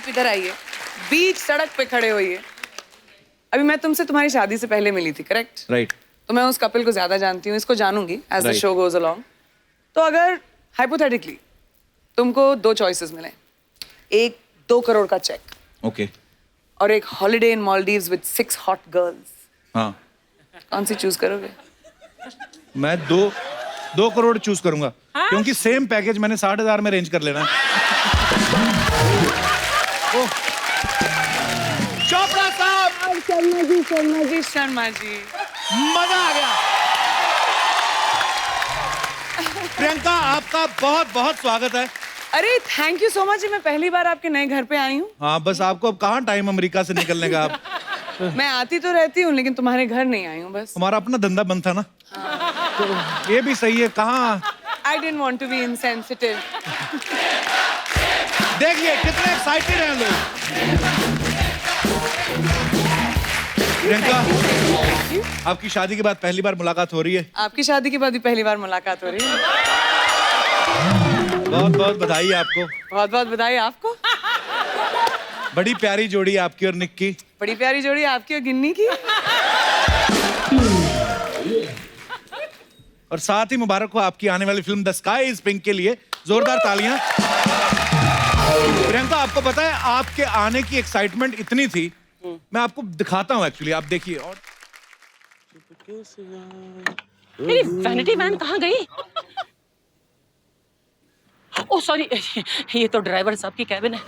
आप इधर आइए, बीच सड़क पे खड़े होइए। अभी मैं तुमसे तुम्हारी शादी से पहले मिली थी, करेक्ट? राइट। तो मैं उस कपल को ज्यादा जानती हूँ, इसको जानूंगी as the show goes along. तो अगर हाइपोथेटिकली तुमको 2 चॉइसेस मिले, एक 2 करोड़ का चेक, ओके, और एक holiday in Maldives with 6 hot girls, हाँ, कौन सी चूज करोगे? मैं 2 करोड़ चूज करूंगा, क्योंकि सेम पैकेज मैंने 60,000 में अरेंज कर लेना है। चोपड़ा साहब, शर्मा जी, मजा आ गया। प्रियंका, आपका बहुत बहुत स्वागत है। अरे थैंक यू सो मच। मैं पहली बार आपके नए घर पे आई हूँ। हाँ, बस आपको अब कहाँ टाइम अमेरिका से निकलने का। आप मैं आती तो रहती हूँ, लेकिन तुम्हारे घर नहीं आई हूँ बस। हमारा अपना धंधा बंद था ना। तो ये भी सही है। कहाँ? I didn't want to be insensitive. देखिए कितने एक्साइटेड हैं लोग। प्रियंका, आपकी शादी के बाद पहली बार मुलाकात हो रही है। आपकी शादी के बाद भी पहली बार मुलाकात हो रही है। बहुत बहुत बधाई आपको। बहुत बहुत बधाई आपको। बड़ी प्यारी जोड़ी आपकी और निक की। बड़ी प्यारी जोड़ी आपकी और गिन्नी की। और साथ ही मुबारक हो आपकी आने वाली film the sky is pink के लिए। जोरदार तालियां। प्रियंका, आपको पता है आपके आने की एक्साइटमेंट इतनी थी, मैं आपको दिखाता हूँ एक्चुअली, आप देखिए। और मेरी वैनिटी वैन कहाँ गई? ओह सॉरी, ये तो ड्राइवर साहब की कैबिन है।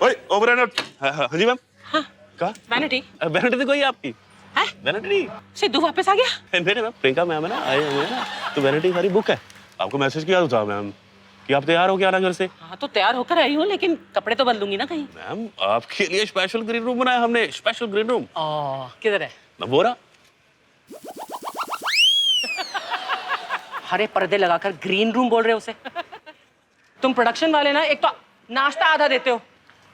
ओए ओबरान, हाँ जी मैम। हाँ, कहा? वैनिटी। वैनिटी तो कोई है आपकी? है? वैनिटी नहीं। सिद्धू वापस आ गया? मेरे मैम, प्रियंका मैम है ना, आए हुए हैं ना, तो वैनिटी सारी बुक है। आपको मैसेज किया था मैम कि आप तैयार हो के आना घर से। हाँ तो तैयार होकर आई हूँ, लेकिन कपड़े तो बदलूंगी ना कहीं। मैम, आपके लिए स्पेशल ग्रीन रूम बनाया हमने, स्पेशल ग्रीन रूम। किधर है? मैं बोरा। हरे पर्दे लगाकर ग्रीन रूम बोल रहे हो उसे? तुम प्रोडक्शन वाले ना, एक तो नाश्ता आधा देते हो।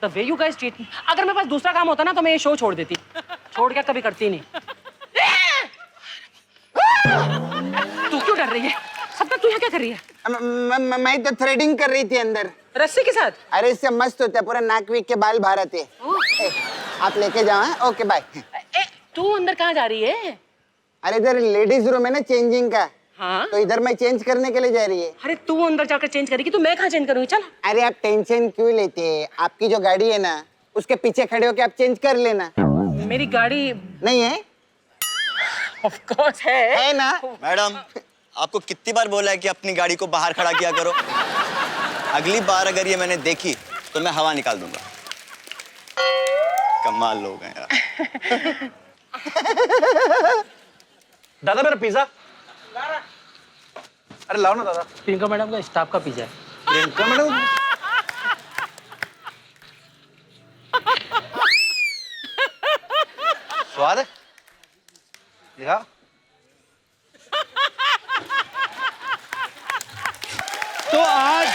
The way you guys treat me. अगर मेरे पास दूसरा काम होता ना तो मैं ये शो छोड़ देती। छोड़ के कभी करती नहीं। तू क्यों डर रही है? सपना, तू यहाँ क्या कर रही है? मैं तो थ्रेडिंग कर रही थी अंदर। रस्सी के साथ? अरे इससे मस्त होता है, पूरा नाक वीक के बाल बाहर आते हैं। आप लेके जाओ। हाँ? Okay bye. तू अंदर कहाँ जा रही है? अरे इधर लेडीज रूम है ना चेंजिंग का। हाँ? तो इधर मैं चेंज करने के लिए जा रही है। अरे तू अंदर जाकर चेंज करेगी तो मैं कहाँ चेंज करूँगी? चल। अरे आप टेंशन क्यों लेते हैं? आपकी जो गाड़ी है ना, उसके पीछे खड़े होके आप चेंज कर लेना। मेरी गाड़ी नहीं है? ऑफ कोर्स है ना? मैडम, आपको कितनी बार बोला है कि अपनी गाड़ी को बाहर खड़ा किया करो। अगली बार अगर ये मैंने देखी तो मैं हवा निकाल दूंगा। कमाल लोग हैं यार। दादा मेरा पिज्जा। अरे लाओ ना दादा। प्रियंका मैडम का स्टाफ का पिज्जा है। प्रियंका मैडम, स्वाद है? दिखा। तो आज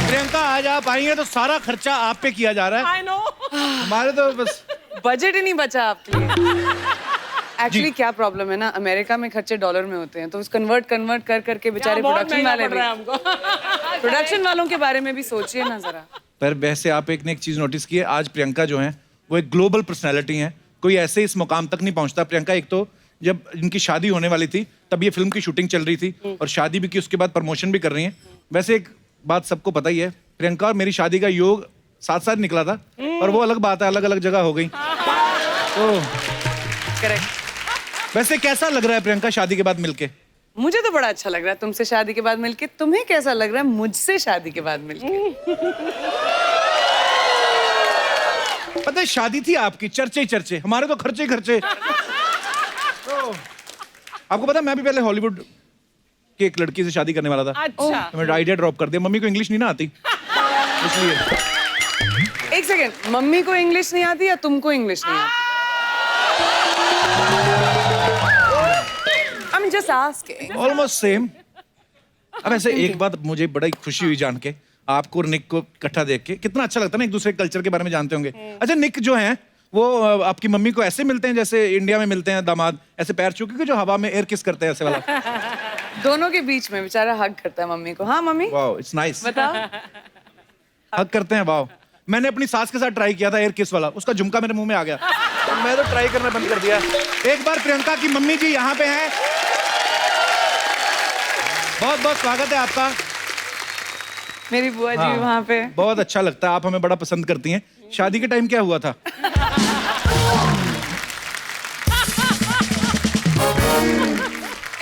प्रियंका, आज आप आई हैं तो सारा खर्चा आप पे किया जा रहा है। I know. हमारे तो बस बजट ही नहीं बचा आपके लिए। एक्चुअली क्या प्रॉब्लम है ना, अमेरिका में खर्चे डॉलर में होते हैं, तो उस कन्वर्ट कर करके बेचारे प्रोडक्शन वाले भी, प्रोडक्शन वालों के बारे में भी सोचिए ना जरा। पर वैसे आप एक ने एक चीज नोटिस की है, आज प्रियंका जो है वो एक ग्लोबल पर्सनैलिटी है। कोई ऐसे इस मुकाम तक नहीं पहुंचता। प्रियंका, एक तो जब इनकी शादी होने वाली थी तब ये फिल्म की शूटिंग चल रही थी, और शादी भी की, उसके बाद प्रमोशन भी कर रही हैं। वैसे एक बात सबको पता ही है, प्रियंका और मेरी शादी का योग साथ साथ निकला था, और वो अलग बात है, अलग अलग जगह हो गई। तो करेक्ट। वैसे कैसा लग रहा है प्रियंका शादी के बाद मिलके? मुझे तो बड़ा अच्छा लग रहा है तुमसे शादी के बाद मिलके। तुम्हें कैसा लग रहा है मुझसे शादी के बाद मिलके? पता है, शादी थी आपकी, चर्चे ही चर्चे, हमारे तो खर्चे ही खर्चे। तो आपको पता है, मैं भी पहले हॉलीवुड की एक लड़की से शादी करने वाला था। अच्छा। तो मैं आइडिया ड्रॉप कर दिया। मम्मी को इंग्लिश नहीं ना आती, इसलिए। एक सेकेंड, मम्मी को इंग्लिश नहीं आती या तुमको इंग्लिश नहीं आती? I'm just asking. Almost same. अब ऐसे एक बात मुझे बड़ी खुशी हुई जान के, आपको और निक को इकट्ठा देख के। कितना अच्छा लगता है ना, एक दूसरे कल्चर के बारे में जानते होंगे। अच्छा, निक जो है वो आपकी मम्मी को ऐसे मिलते हैं जैसे इंडिया में मिलते हैं दामाद, ऐसे पैर छू के जो हवा में एयर किस करते हैं, ऐसे वाला? दोनों के बीच में बेचारा हग करता है मम्मी को। हाँ मम्मी वाओ, इट्स नाइस। बताओ। हक करते हैं, वाओ। मैंने अपनी सास के साथ ट्राई किया था एयर किस वाला, उसका झुमका मेरे मुंह में आ गया, तो मैं तो ट्राई करना बंद कर दिया। एक बार प्रियंका की मम्मी जी यहाँ पे हैं, बहुत बहुत स्वागत है आपका। मेरी बुआ जी हाँ, वहाँ पे। बहुत अच्छा लगता है, आप हमें बड़ा पसंद करती हैं। शादी के टाइम क्या हुआ था?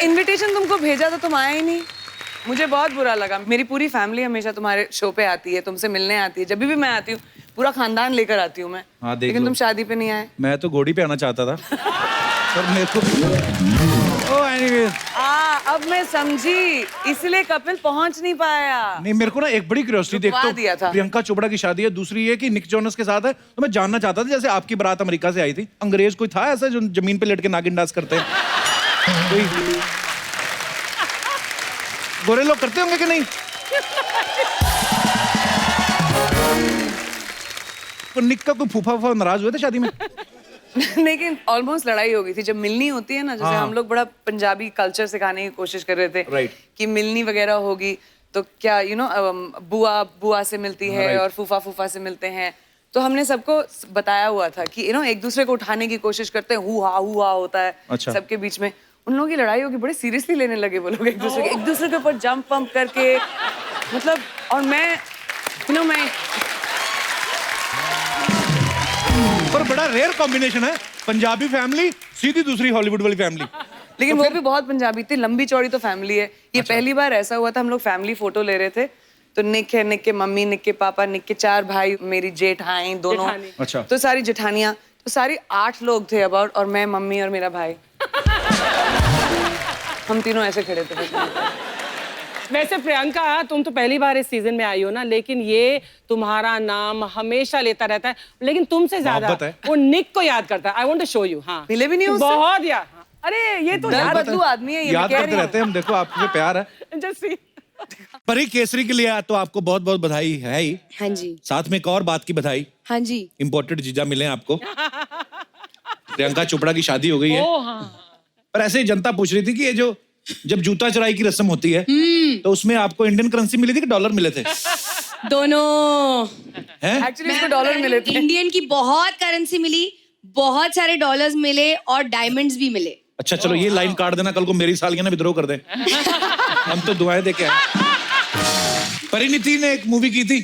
इनविटेशन तुमको भेजा था, तुम आए ही नहीं। मुझे बहुत बुरा लगा। मेरी पूरी फैमिली हमेशा तुम्हारे शो पे आती है, तुमसे मिलने आती है। जब भी मैं आती हूँ पूरा खानदान लेकर आती हूँ मैं। हाँ, देख लेकिन लो। तुम शादी पे नहीं आए। मैं तो घोड़ी पे आना चाहता था पर मेरे को एनीवेज अब मैं समझी, इसलिए कपिल पहुंच नहीं पाया। नहीं, मेरे को ना एक बड़ी क्यूरियोसिटी, देख रुकवा दिया तो था। प्रियंका चोपड़ा की शादी है, दूसरी ये कि निक जोनस के साथ है, तो मैं जानना चाहता था जैसे आपकी बारात अमेरिका से आई थी, अंग्रेज कोई था ऐसा जो जमीन पे लेट के नागिन डांस करते हैं? कोई गोरे लोग करते होंगे कि नहीं? तो निक का कोई फूफा वूफा नाराज हुए थे शादी में? लेकिन ऑलमोस्ट लड़ाई हो गई थी। जब मिलनी होती है ना, जैसे हाँ। हम लोग बड़ा पंजाबी कल्चर सिखाने की कोशिश कर रहे थे Right. कि मिलनी वगैरह होगी तो क्या बुआ बुआ से मिलती है Right. और फूफा फूफा से मिलते हैं। तो हमने सबको बताया हुआ था कि एक दूसरे को उठाने की कोशिश करते हैं, हुआ होता है अच्छा। सबके बीच में। उन लोगों की लड़ाई होगी, बड़े सीरियसली लेने लगे वो लोग एक दूसरे के ऊपर जंप वंप करके, मतलब। और मैं पर बड़ा रेयर कॉम्बिनेशन है, पंजाबी फैमिली सीधी दूसरी हॉलीवुड वाली फैमिली। लेकिन वो भी बहुत पंजाबी थी, लंबी चौड़ी तो फैमिली है। ये पहली बार ऐसा हुआ था, हम लोग फैमिली फोटो ले रहे थे, तो निक है, निक के मम्मी, निक के पापा, निक के 4 भाई, मेरी जेठाई दोनों, अच्छा। तो सारी जेठानियां, तो सारी 8 लोग थे अबाउट, और मैं, मम्मी और मेरा भाई। हम तीनों ऐसे खड़े थे बस। वैसे प्रियंका, तुम तो पहली बार इस सीजन में आई हो ना, लेकिन ये तुम्हारा नाम हमेशा लेता रहता है, लेकिन तुमसे ज्यादा मोहब्बत है। वो निक को याद करता है। I want to show you. हाँ, मिले भी नहीं उससे? बहुत याद। हाँ। अरे ये तो दल बदलू आदमी है ये, याद मैं कह करते रही रहते हैं हम, देखो आपसे प्यार है। है जस्ट सी। परी केसरी के लिए तो आपको बहुत बहुत बधाई है ही, हाँ जी, साथ में एक और बात की बधाई, हाँ जी। इम्पोर्टेड जीजा मिले हैं आपको। प्रियंका चोपड़ा की शादी हो गई है। ओ हाँ। पर ऐसे ही जनता पूछ रही थी कि ये जो जब जूता चुराई की रस्म होती है तो उसमें आपको इंडियन करेंसी मिली थी कि डॉलर मिले थे? दोनों। हैं? एक्चुअली इसको डॉलर मिले थे। इंडियन की बहुत करेंसी मिली, बहुत सारे डॉलर्स मिले और डायमंड्स भी मिले। अच्छा चलो, ये लाइन काट देना, कल को मेरी सालियां विद्रोह कर दें। हम तो दुआएं दे के आए। परिणीति ने एक मूवी की थी,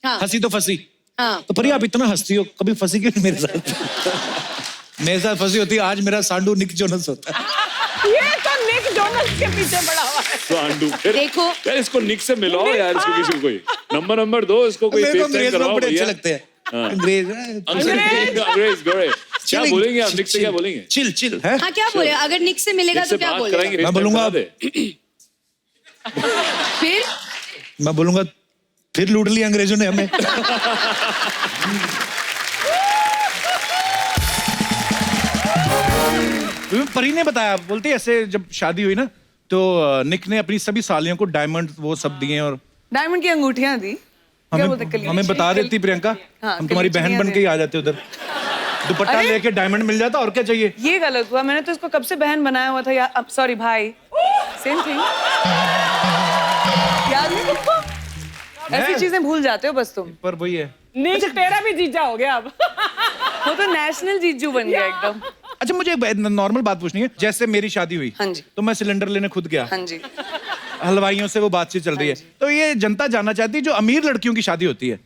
हाँ। हंसी तो फंसी। हाँ। तो परी आप इतना हंसती हो, कभी फंसी क्यों नहीं मेरे साथ? मेरे साथ फंसी होती, आज मेरा सांडू निक जोनस होता है। ये तो निक जोनस के पीछे पड़ा हुआ है। सांडू, फिर देखो। यार इसको निक से मिलाओ यार, इसको किसी को कोई नंबर दो, इसको कोई मेरे को FaceTime अंग्रेज लोग करवाओ बड़े अच्छे भैया। लगते हैं। हाँ। अंग्रेज अंग्रेज गोरे। क्या Chilling, बोलेंगे आप? chill, निक से क्या chill, बोलेंगे? chill, chill, है? हाँ, क्या बोले? अगर निक से मिलेगा निक तो से क्या बात बोलेगा? कराएंगे, मैं FaceTime बोलूंगा करा दे। फिर मैं बोलूंगा फिर लूट लिया अंग्रेजों ने हमें। परी ने बताया, बोलती ऐसे जब शादी हुई ना तो निक ने अपनी सभी सालियों को डायमंड वो सब दिए, और डायमंड की अंगूठियां दी। क्या बोलते हैं, कली- हमें बता देती प्रियंका, हाँ, हम तुम्हारी बहन बन के ही आ जाते उधर, दुपट्टा अरे! लेके डायमंड मिल जाता, और क्या चाहिए? ये गलत हुआ, मैंने तो इसको कब से बहन बनाया हुआ था। या अब सॉरी भाई, सेम थिंग। याद नहीं तुमको? ऐसी चीजें भूल जाते हो बस तुम। पर वही है। निक तेरा भी जीजा हो गया अब। वो तो नेशनल जीजू बन गया एकदम। अच्छा मुझे नॉर्मल बात पूछनी है, जैसे मेरी शादी हुई हाँ जी। तो मैं सिलेंडर लेने खुद गया, हाँ जी। हलवाइयों से वो बातचीत चल रही है, तो ये जनता जानना चाहती है जो अमीर लड़कियों की शादी होती है,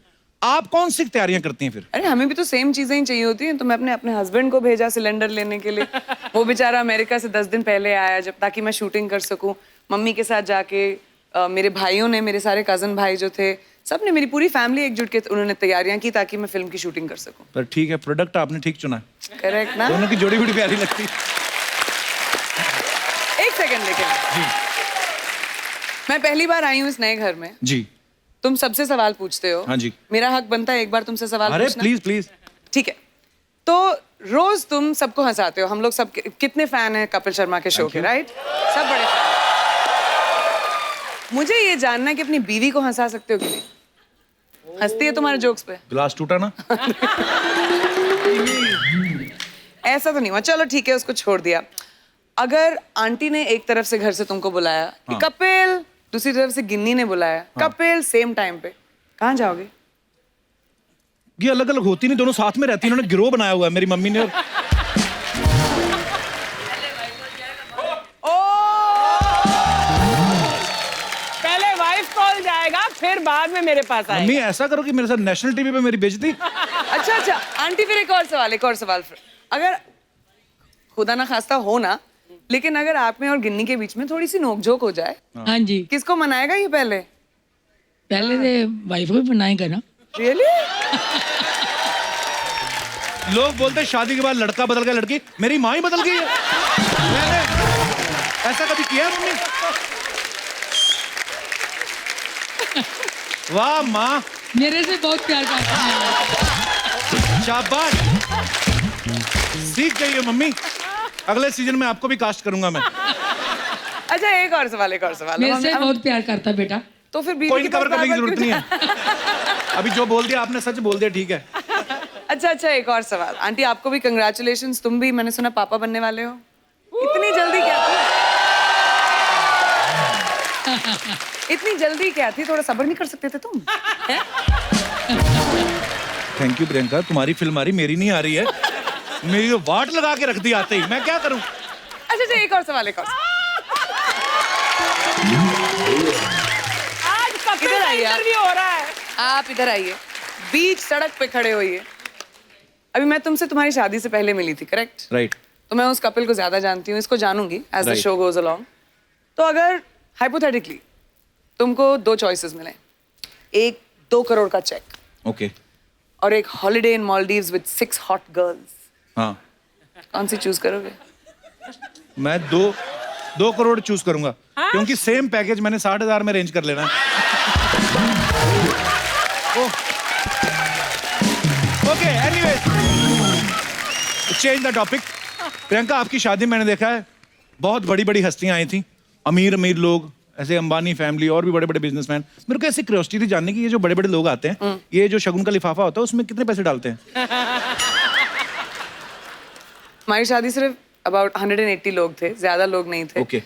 आप कौन सी तैयारियां करती हैं फिर? अरे हमें भी तो सेम चीजें ही चाहिए होती हैं, तो मैं अपने हस्बैंड को भेजा सिलेंडर लेने के लिए। वो बेचारा अमेरिका से 10 दिन पहले आया, जब ताकि मैं शूटिंग कर सकूं। मम्मी के साथ जाके मेरे भाइयों ने, मेरे सारे कजन भाई जो थे, सब ने, मेरी पूरी फैमिली एकजुट के उन्होंने तैयारियां की ताकि मैं फिल्म की शूटिंग कर सकूं। पर ठीक है, प्रोडक्ट आपने ठीक चुना है, करेक्ट ना? दोनों की जोड़ी बड़ी प्यारी लगती है। एक सेकंड, लेकिन मैं पहली बार आई हूँ इस नए घर में, जी तुम सबसे सवाल पूछते हो। हाँ जी। मेरा हक बनता है एक बार तुमसे सवाल अरे पूछना। Please please. ठीक है, तो रोज तुम सबको हंसाते हो, हम लोग सब कितने फैन हैं कपिल शर्मा के शो के, राइट? सब बड़े फैन। मुझे ये जानना है कि अपनी बीवी को हंसा सकते हो कि नहीं? हंसती है तुम्हारे जोक्स पे? ग्लास टूटा ना? ऐसा तो नहीं हुआ, चलो ठीक है, उसको छोड़ दिया। अगर आंटी ने एक तरफ से घर से तुमको बुलाया कि कपिल, दूसरी तरफ से गिन्नी ने बुलाया कपिल, सेम टाइम पे, कहाँ जाओगे? ये अलग अलग होती नहीं, दोनों साथ में रहती हैं। इन्होंने गिरोह बनाया हुआ है मेरी मम्मी ने। पहले वाइफ कॉल जाएगा, फिर बाद में मेरे पास मम्मी आएगा। ऐसा करो कि मेरे साथ नेशनल टीवी पे मेरी बेइज्जती। अच्छा आंटी, फिर एक और सवाल। अगर खुदा ना खास्ता हो ना, लेकिन अगर आप में और गिन्नी के बीच में थोड़ी सी नोकझोंक हो जाए, हाँ जी, किसको मनाएगा ये पहले? पहले तो वाइफ को बनाएगा ना। रियली? लोग बोलते हैं शादी के बाद लड़का बदल गया, लड़की, मेरी माँ ही बदल गई है। मैंने ऐसा कभी किया है मम्मी? वाह माँ, मेरे से बहुत प्यार करता है। शाबाश, सीख गई है मम्मी। अगले सीजन में आपको भी कास्ट करूंगा मैं। अच्छा एक और सवाल। मेरे से बहुत प्यार करता बेटा। तो फिर बीवी कोई के कवर पास करने की बार-बार जरूरत क्यों नहीं है। अभी जो बोल दिया आपने सच बोल दिया, ठीक है। अच्छा एक और सवाल। आंटी आपको भी कंग्रेचुलेशंस, तुम भी मैंने सुना पापा बनने वाले हो। इतनी जल्दी क्या थी? इतनी जल्दी क्या थी? थोड़ा सब्र नहीं कर सकते थे तुम? थैंक यू प्रियंका, तुम्हारी फिल्म आ रही, मेरी नहीं आ रही है। मेरी तो वाट लगा के रख दी आते ही, मैं क्या करूं? अच्छा एक और सवाल। आज कपिल इधर का आइए आप। इंटरव्यू हो रहा है। आप इधर आइए, बीच सड़क पे खड़े होइए। अभी मैं तुमसे तुम्हारी शादी से पहले मिली थी, करेक्ट? राइट। तो मैं उस कपिल को ज्यादा जानती हूँ, इसको जानूंगी as the Right. Show goes along. तो अगर हाइपोथेटिकली तुमको दो चॉइसेस मिले, एक 2 करोड़ का चेक ओके। और एक holiday in Maldives with 6 hot girls, हाँ, कौन सी चूज करोगे? मैं 2 करोड़ चूज करूंगा, क्योंकि सेम पैकेज मैंने 60,000 में अरेंज कर लेना है। Okay, anyways, change the topic. Priyanka, आपकी शादी मैंने देखा है, बहुत बड़ी बड़ी हस्तियां आई थी, अमीर अमीर लोग, ऐसे अंबानी फैमिली और भी बड़े बड़े बिजनेसमैन। मेरे को ऐसी क्यूरियोसिटी थी जानने की, ये जो बड़े बड़े लोग आते हैं, ये जो शगुन का लिफाफा होता है, उसमें कितने पैसे डालते हैं? हमारी शादी सिर्फ अबाउट 180 लोग थे, ज्यादा लोग नहीं थे। Okay.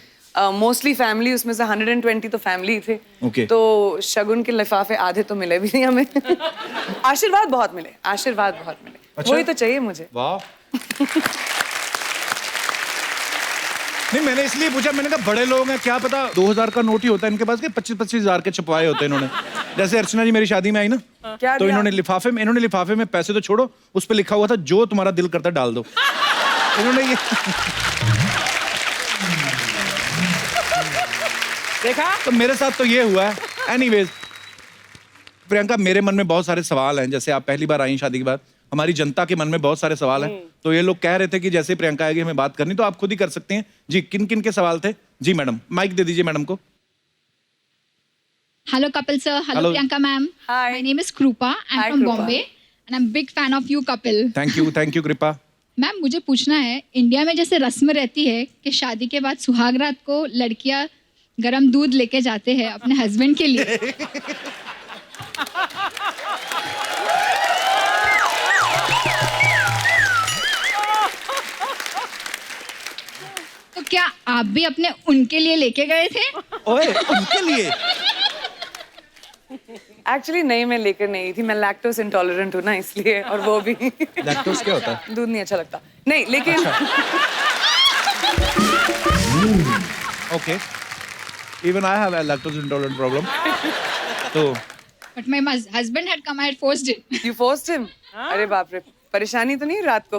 मोस्टली फैमिली, उसमें से 120 तो फैमिली थे। Okay. तो शगुन के लिफाफे आधे तो मिले भी नहीं हमें। आशीर्वाद बहुत मिले। अच्छा? वही तो चाहिए मुझे। वाह। नहीं, मैंने इसलिए पूछा, मैंने कहा बड़े लोग हैं, क्या पता 2000 का नोट ही होता है इनके पास, के 25-25 हजार के छपवाए होते हैं इन्होंने। जैसे अर्चना जी मेरी शादी में आई ना, क्या तो दिया? इन्होंने लिफाफे में पैसे तो छोड़ो, उस पर लिखा हुआ था जो तुम्हारा दिल करता डाल दो। इन्होंने ये देखा? तो मेरे साथ तो ये हुआ है। एनीवेज प्रियंका, मेरे मन में बहुत सारे सवाल हैं। जैसे आप पहली बार आई शादी के बाद, हमारी जनता के मन में बहुत सारे सवाल हैं। तो ये लोग कह रहे थे कि जैसे प्रियंका आएगी हमें बात करनी, तो आप खुद ही कर सकते हैं जी। किन किन के सवाल थे? जी मैडम, माइक दे दीजिए मैडम को। Hello, Kapil sir. Hello, Hello. Priyanka ma'am. Hi. My name is Krupa. I'm Hi, from Krupa. Bombay, and I'm big fan of you, Kapil. Thank you कृपा। मैम, मुझे पूछना है, इंडिया में जैसे रस्म रहती है कि शादी के बाद सुहाग रात को लड़कियां गरम दूध लेके जाते हैं अपने हस्बैंड के लिए, तो क्या आप भी अपने उनके लिए लेके गए थे? ओए, उनके लिए? एक्चुअली नहीं, मैं लेकर नहीं थी, मैं लैक्टोज इंटॉलरेंट हूँ ना, इसलिए। और वो भी लैक्टोज क्या होता है? दूध नहीं अच्छा लगता। नहीं, लेकिन okay, even I have a lactose intolerant problem. तो But my husband had come, I had forced it. You forced him? अरे बाप रे, परेशानी तो नहीं रात को?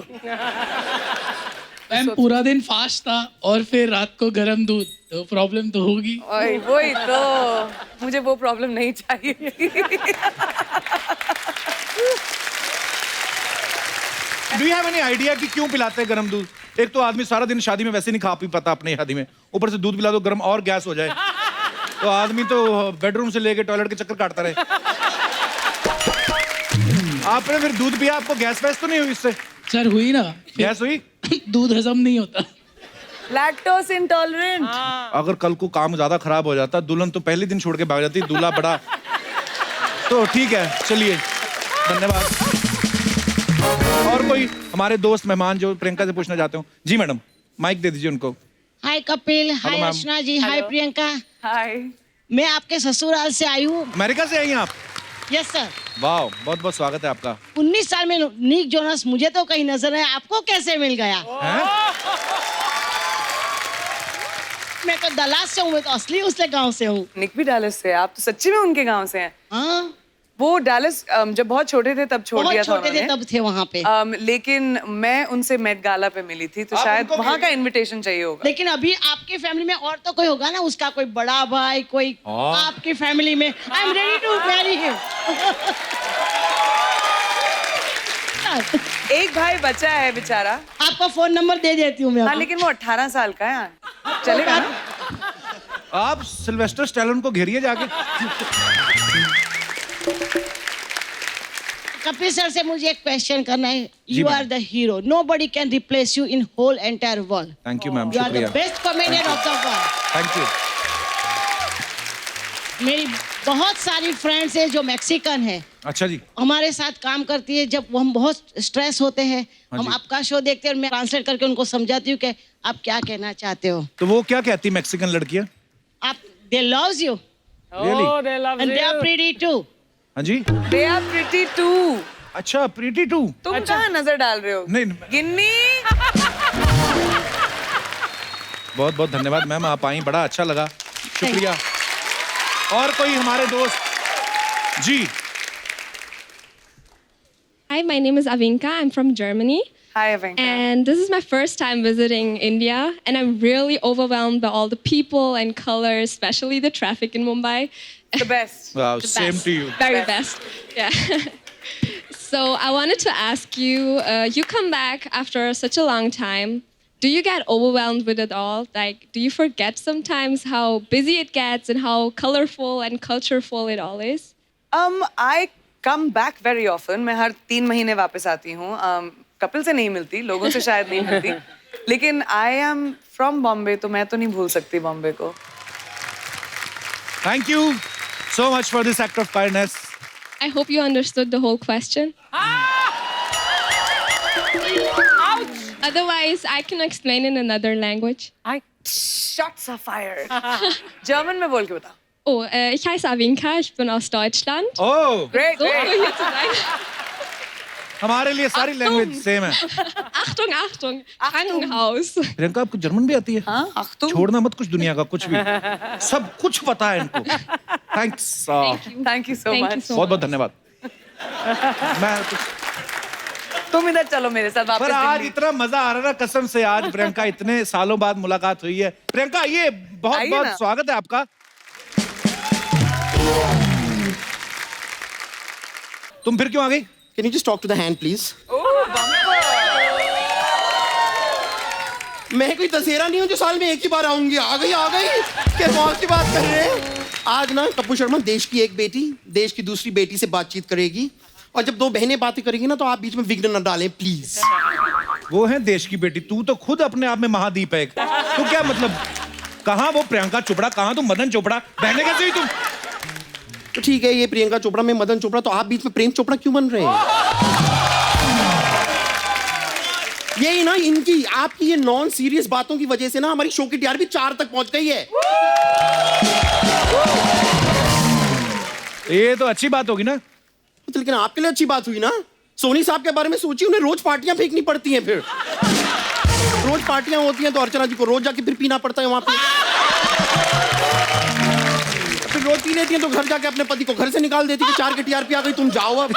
मैम, पूरा दिन फास्ट था और फिर रात को गरम दूध, तो प्रॉब्लम तो होगी। ओए, वही तो, मुझे वो प्रॉब्लम नहीं चाहिए। Do you have any idea कि क्यों पिलाते हैं गरम दूध? एक तो आदमी सारा दिन शादी में वैसे नहीं खा पी पाता अपने शादी में, ऊपर से दूध पिला दो गरम और गैस हो जाए, तो आदमी तो बेडरूम से लेके टॉयलेट के चक्कर काटता रहे। आपने फिर दूध पिया, आपको गैस वैस तो नहीं हुई इससे? सर हुई ना, गैस हुई? दूध हजम नहीं होता। Lactose intolerant. अगर कल को काम ज्यादा खराब हो जाता, दुल्हन तो पहले दिन छोड़ के भाग जाती, दूल्हा बड़ा। तो ठीक है, चलिए, धन्यवाद। और कोई हमारे दोस्त मेहमान जो प्रियंका से पूछना चाहते हो? जी मैडम, माइक दे दीजिए उनको। हाय कपिल, हाय मैम। अर्चना जी, हाय प्रियंका। हाय। मैं आपके ससुराल से आई हूँ। अमेरिका से आई हैं आप? Yes sir. वाह, बहुत बहुत स्वागत है आपका। 19 साल में निक जोनस मुझे तो कहीं नजर है, आपको कैसे मिल गया? मैं तो दलास से हूँ, मैं तो असली उसले गांव से हूँ। निक भी डालस से, आप तो सच्ची में उनके गांव से हैं। हाँ, वो डालस जब बहुत छोटे थे तब छोड़ दिया बहुत था छोटे थे उन्होंने। तब थे वहाँ पे। लेकिन मैं उनसे मेट गाला पे मिली थी, तो शायद वहाँ का इनविटेशन चाहिए होगा। लेकिन अभी आपके फैमिली में और तो कोई होगा ना, उसका कोई बड़ा भाई, कोई आपकी फैमिली में। I am ready to marry him. एक भाई बचा है बेचारा। आपका फोन नंबर दे देती हूँ मैं। हाँ, लेकिन वो 18 साल का है, चलेगा ना? आप सिल्वेस्टर स्टैलोन को घेरिए जाके। कपिल सर से मुझे एक क्वेश्चन करना है। You are the hero, nobody can replace you in whole entire world. Thank you ma'am, you are the शुक्रिया। Best comedian of the world. Thank you. मेरी बहुत सारी फ्रेंड्स हैं जो मैक्सिकन है, अच्छा जी। हमारे साथ काम करती है। जब हम बहुत स्ट्रेस होते हैं, हम आपका शो देखते हैं और मैं ट्रांसलेट करके उनको समझाती हूँ कि आप क्या कहना चाहते हो। तो वो क्या कहती मैक्सिकन लड़कियां? आप they loves you Really? And they are pretty too. हाँ जी। They are pretty too. अच्छा, प्रीटी टू। तुम कहाँ नजर डाल रहे हो? नहीं, गिन्नी। बहुत बहुत धन्यवाद मैम, आप आई, बड़ा अच्छा लगा, शुक्रिया। और कोई हमारे दोस्त? जी। Hi, my name is Avinka. I'm from Germany. Hi, Avinka. And this is my first time visiting India, and I'm really overwhelmed by all the people and colors, especially the traffic in Mumbai. The best. Wow, The same best. to you. Very best. Yeah. So I wanted to ask you, you come back after such a long time. Do you get overwhelmed with it all? Like, do you forget sometimes how busy it gets and how colorful and cultureful it all is? I come back very often. मैं हर 3 महीने वापस आती हूँ। कपिल से नहीं मिलती, लोगों से शायद नहीं मिलती, लेकिन I am from Bombay, तो मैं तो नहीं भूल सकती बॉम्बे को। Thank you so much for this act of kindness. I hope you understood the whole question. Otherwise, I can explain in another language. Shots are fired. German में बोल के बता। Oh, ich heiße Avinka, ich bin aus Deutschland. Oh, Great, So great. froh hier zu sein. हमारे लिए सारी language same है। Achtung, Achtung, Krankenhaus. Priyanka, आपको German भी आती है? हाँ, Achtung. छोड़ना मत कुछ दुनिया का, कुछ भी, सब कुछ पता है इनको। Thanks. Thank you so Thank much. you so बहुत बहुत धन्यवाद। मैं तुम इधर चलो मेरे साथ वापस पर आज दिल्ली। इतना मजा आ रहा है ना, कसम से। आज प्रियंका, इतने सालों बाद मुलाकात हुई है। प्रियंका, ये बहुत आइए बहुत ना। स्वागत है आपका। तुम फिर क्यों आ गई? Can you just talk to the hand, please? मैं कोई दशहरा नहीं हूँ जो साल में एक ही बार आऊंगी। आ गई क्या मौत की बात कर रहे हैं? आज ना कपूर शर्मा, देश की एक बेटी देश की दूसरी बेटी से बातचीत करेगी, और जब 2 बहनें बातें करेगी ना, तो आप बीच में विघ्न न डालें प्लीज। वो है देश की बेटी, तू तो खुद अपने आप में महाद्वीप है। तो क्या मतलब, कहाँ वो प्रियंका चोपड़ा, कहाँ तुम मदन चोपड़ा? बहने कैसे हुई तुम? तो ठीक है, ये प्रियंका चोपड़ा में मदन चोपड़ा, तो आप बीच में प्रेम चोपड़ा क्यों बन रहे हैं? यही ना, इनकी आपकी ये नॉन सीरियस बातों की वजह से ना हमारी शो की टीआरपी 4 तक पहुंच गई है। ये तो अच्छी बात होगी ना। तो लेकिन आपके लिए अच्छी बात हुई ना। सोनी साहब के बारे में सोचिए, उन्हें रोज पार्टियां फेंकनी पड़ती हैं। फिर रोज पार्टियां होती हैं तो अर्चना जी को रोज जाके फिर पीना पड़ता है वहां पे। फिर रोज पी लेती हैं तो घर जाके अपने पति को घर से निकाल देती है कि 4 की टीआरपी आ गई, तुम जाओ अब।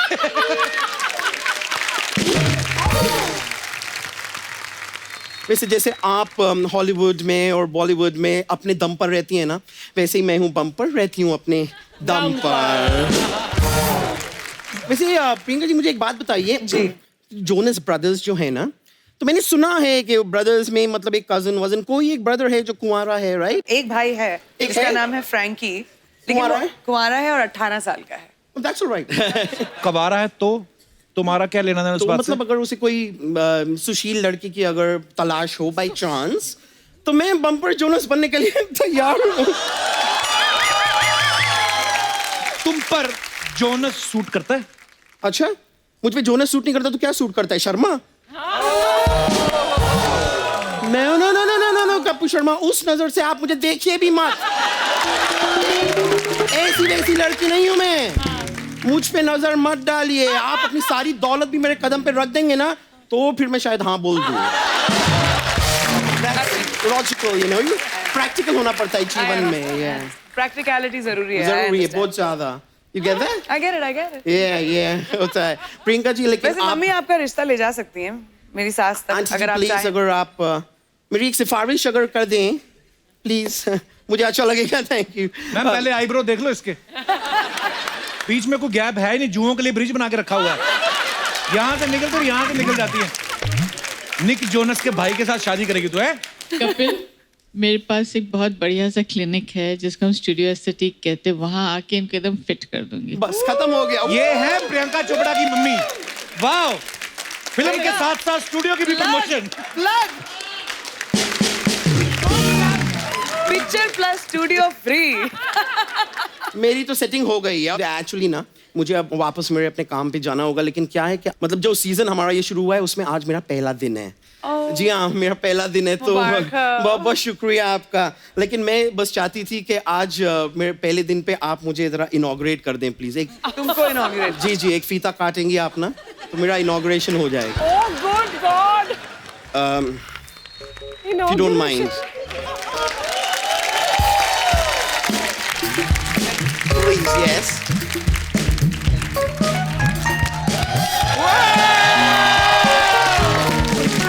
वैसे जैसे आप हॉलीवुड में और बॉलीवुड में अपने दम पर रहती हैं ना, वैसे ही मैं हूँ बम पर, रहती हूँ अपने दम पर। वैसे प्रियंका जी, मुझे एक बात बताइए, जोनस ब्रदर्स जो है ना, तो मैंने सुना है कि ब्रदर्स में मतलब एक कजन वजन कोई एक ब्रदर है जो कुंवारा है, राइट? एक भाई है, इसका नाम है फ्रैंकी, लेकिन वो कुंवारा है और 18 साल का है। That's all right. कबारा है तो तुम्हारा क्या लेना देना उस तो बात मतलब से? अगर उसे कोई सुशील लड़की की अगर तलाश हो बाय चांस, तो मैं बम्पर जोनस बनने के लिए तैयार हूँ। तुम पर जोनस सूट करता है? अच्छा, मुझ पे जोनस सूट नहीं करता तो क्या सूट करता है? शर्मा? मैं no no no no no no Kapoor Kapoor Sharma, उस नजर से आप मुझे देखिए भी मत। ऐसी वैसी लड़की नहीं हूं मैं। मुझ पे नजर मत डालिए। आप अपनी सारी दौलत भी मेरे कदम पे रख देंगे ना, तो फिर मैं शायद हाँ बोल दूं। लॉजिकल, यू नो, प्रैक्टिकल होना पड़ता है जीवन में। प्रैक्टिकलिटी जरूरी है। जरूरी है, बहुत ज्यादा। You get that? I get it. Yeah, होता है। प्रियंका जी, लेकिन वैसे मम्मी आपका रिश्ता ले जा सकती हैं मेरी सास तक, आंटी अगर जी आप प्लीज, चाहें। अगर आप मेरी एक सिफारिश अगर कर दें प्लीज, मुझे अच्छा लगेगा। थैंक यू मैम पहले आईब्रो देख लो इसके, बीच में कोई गैप है ही नहीं, जुओं के लिए ब्रिज बना के रखा हुआ है। यहाँ से निकल कर यहाँ से निकल जाती है। निक जोनस के भाई के साथ शादी करेगी तू है? कपिल, मेरे पास एक बहुत बढ़िया सा क्लिनिक है जिसको हम स्टूडियो एस्थेटिक कहते हैं, वहाँ आके इनको एकदम फिट कर दूंगी। बस खत्म हो गया। ये है प्रियंका चोपड़ा की मम्मी। वाह, फिल्म के साथ साथ स्टूडियो की भी promotion. Picture plus studio free. मेरी तो सेटिंग हो गई है एक्चुअली ना। मुझे अब वापस मेरे अपने काम पे जाना होगा, लेकिन क्या है, क्या मतलब जो सीजन हमारा ये शुरू हुआ है उसमें आज मेरा पहला दिन है। जी हाँ, मेरा पहला दिन है, तो बहुत बहुत शुक्रिया आपका। लेकिन मैं बस चाहती थी कि आज मेरे पहले दिन पे आप मुझे जरा इनॉग्रेट कर दें प्लीज। एक तुमको इनॉग्रेट? जी, एक फीता काटेंगी आप ना, तो मेरा इनॉग्रेशन हो जाएगा। Oh good God, if you don't mind. Please, yes.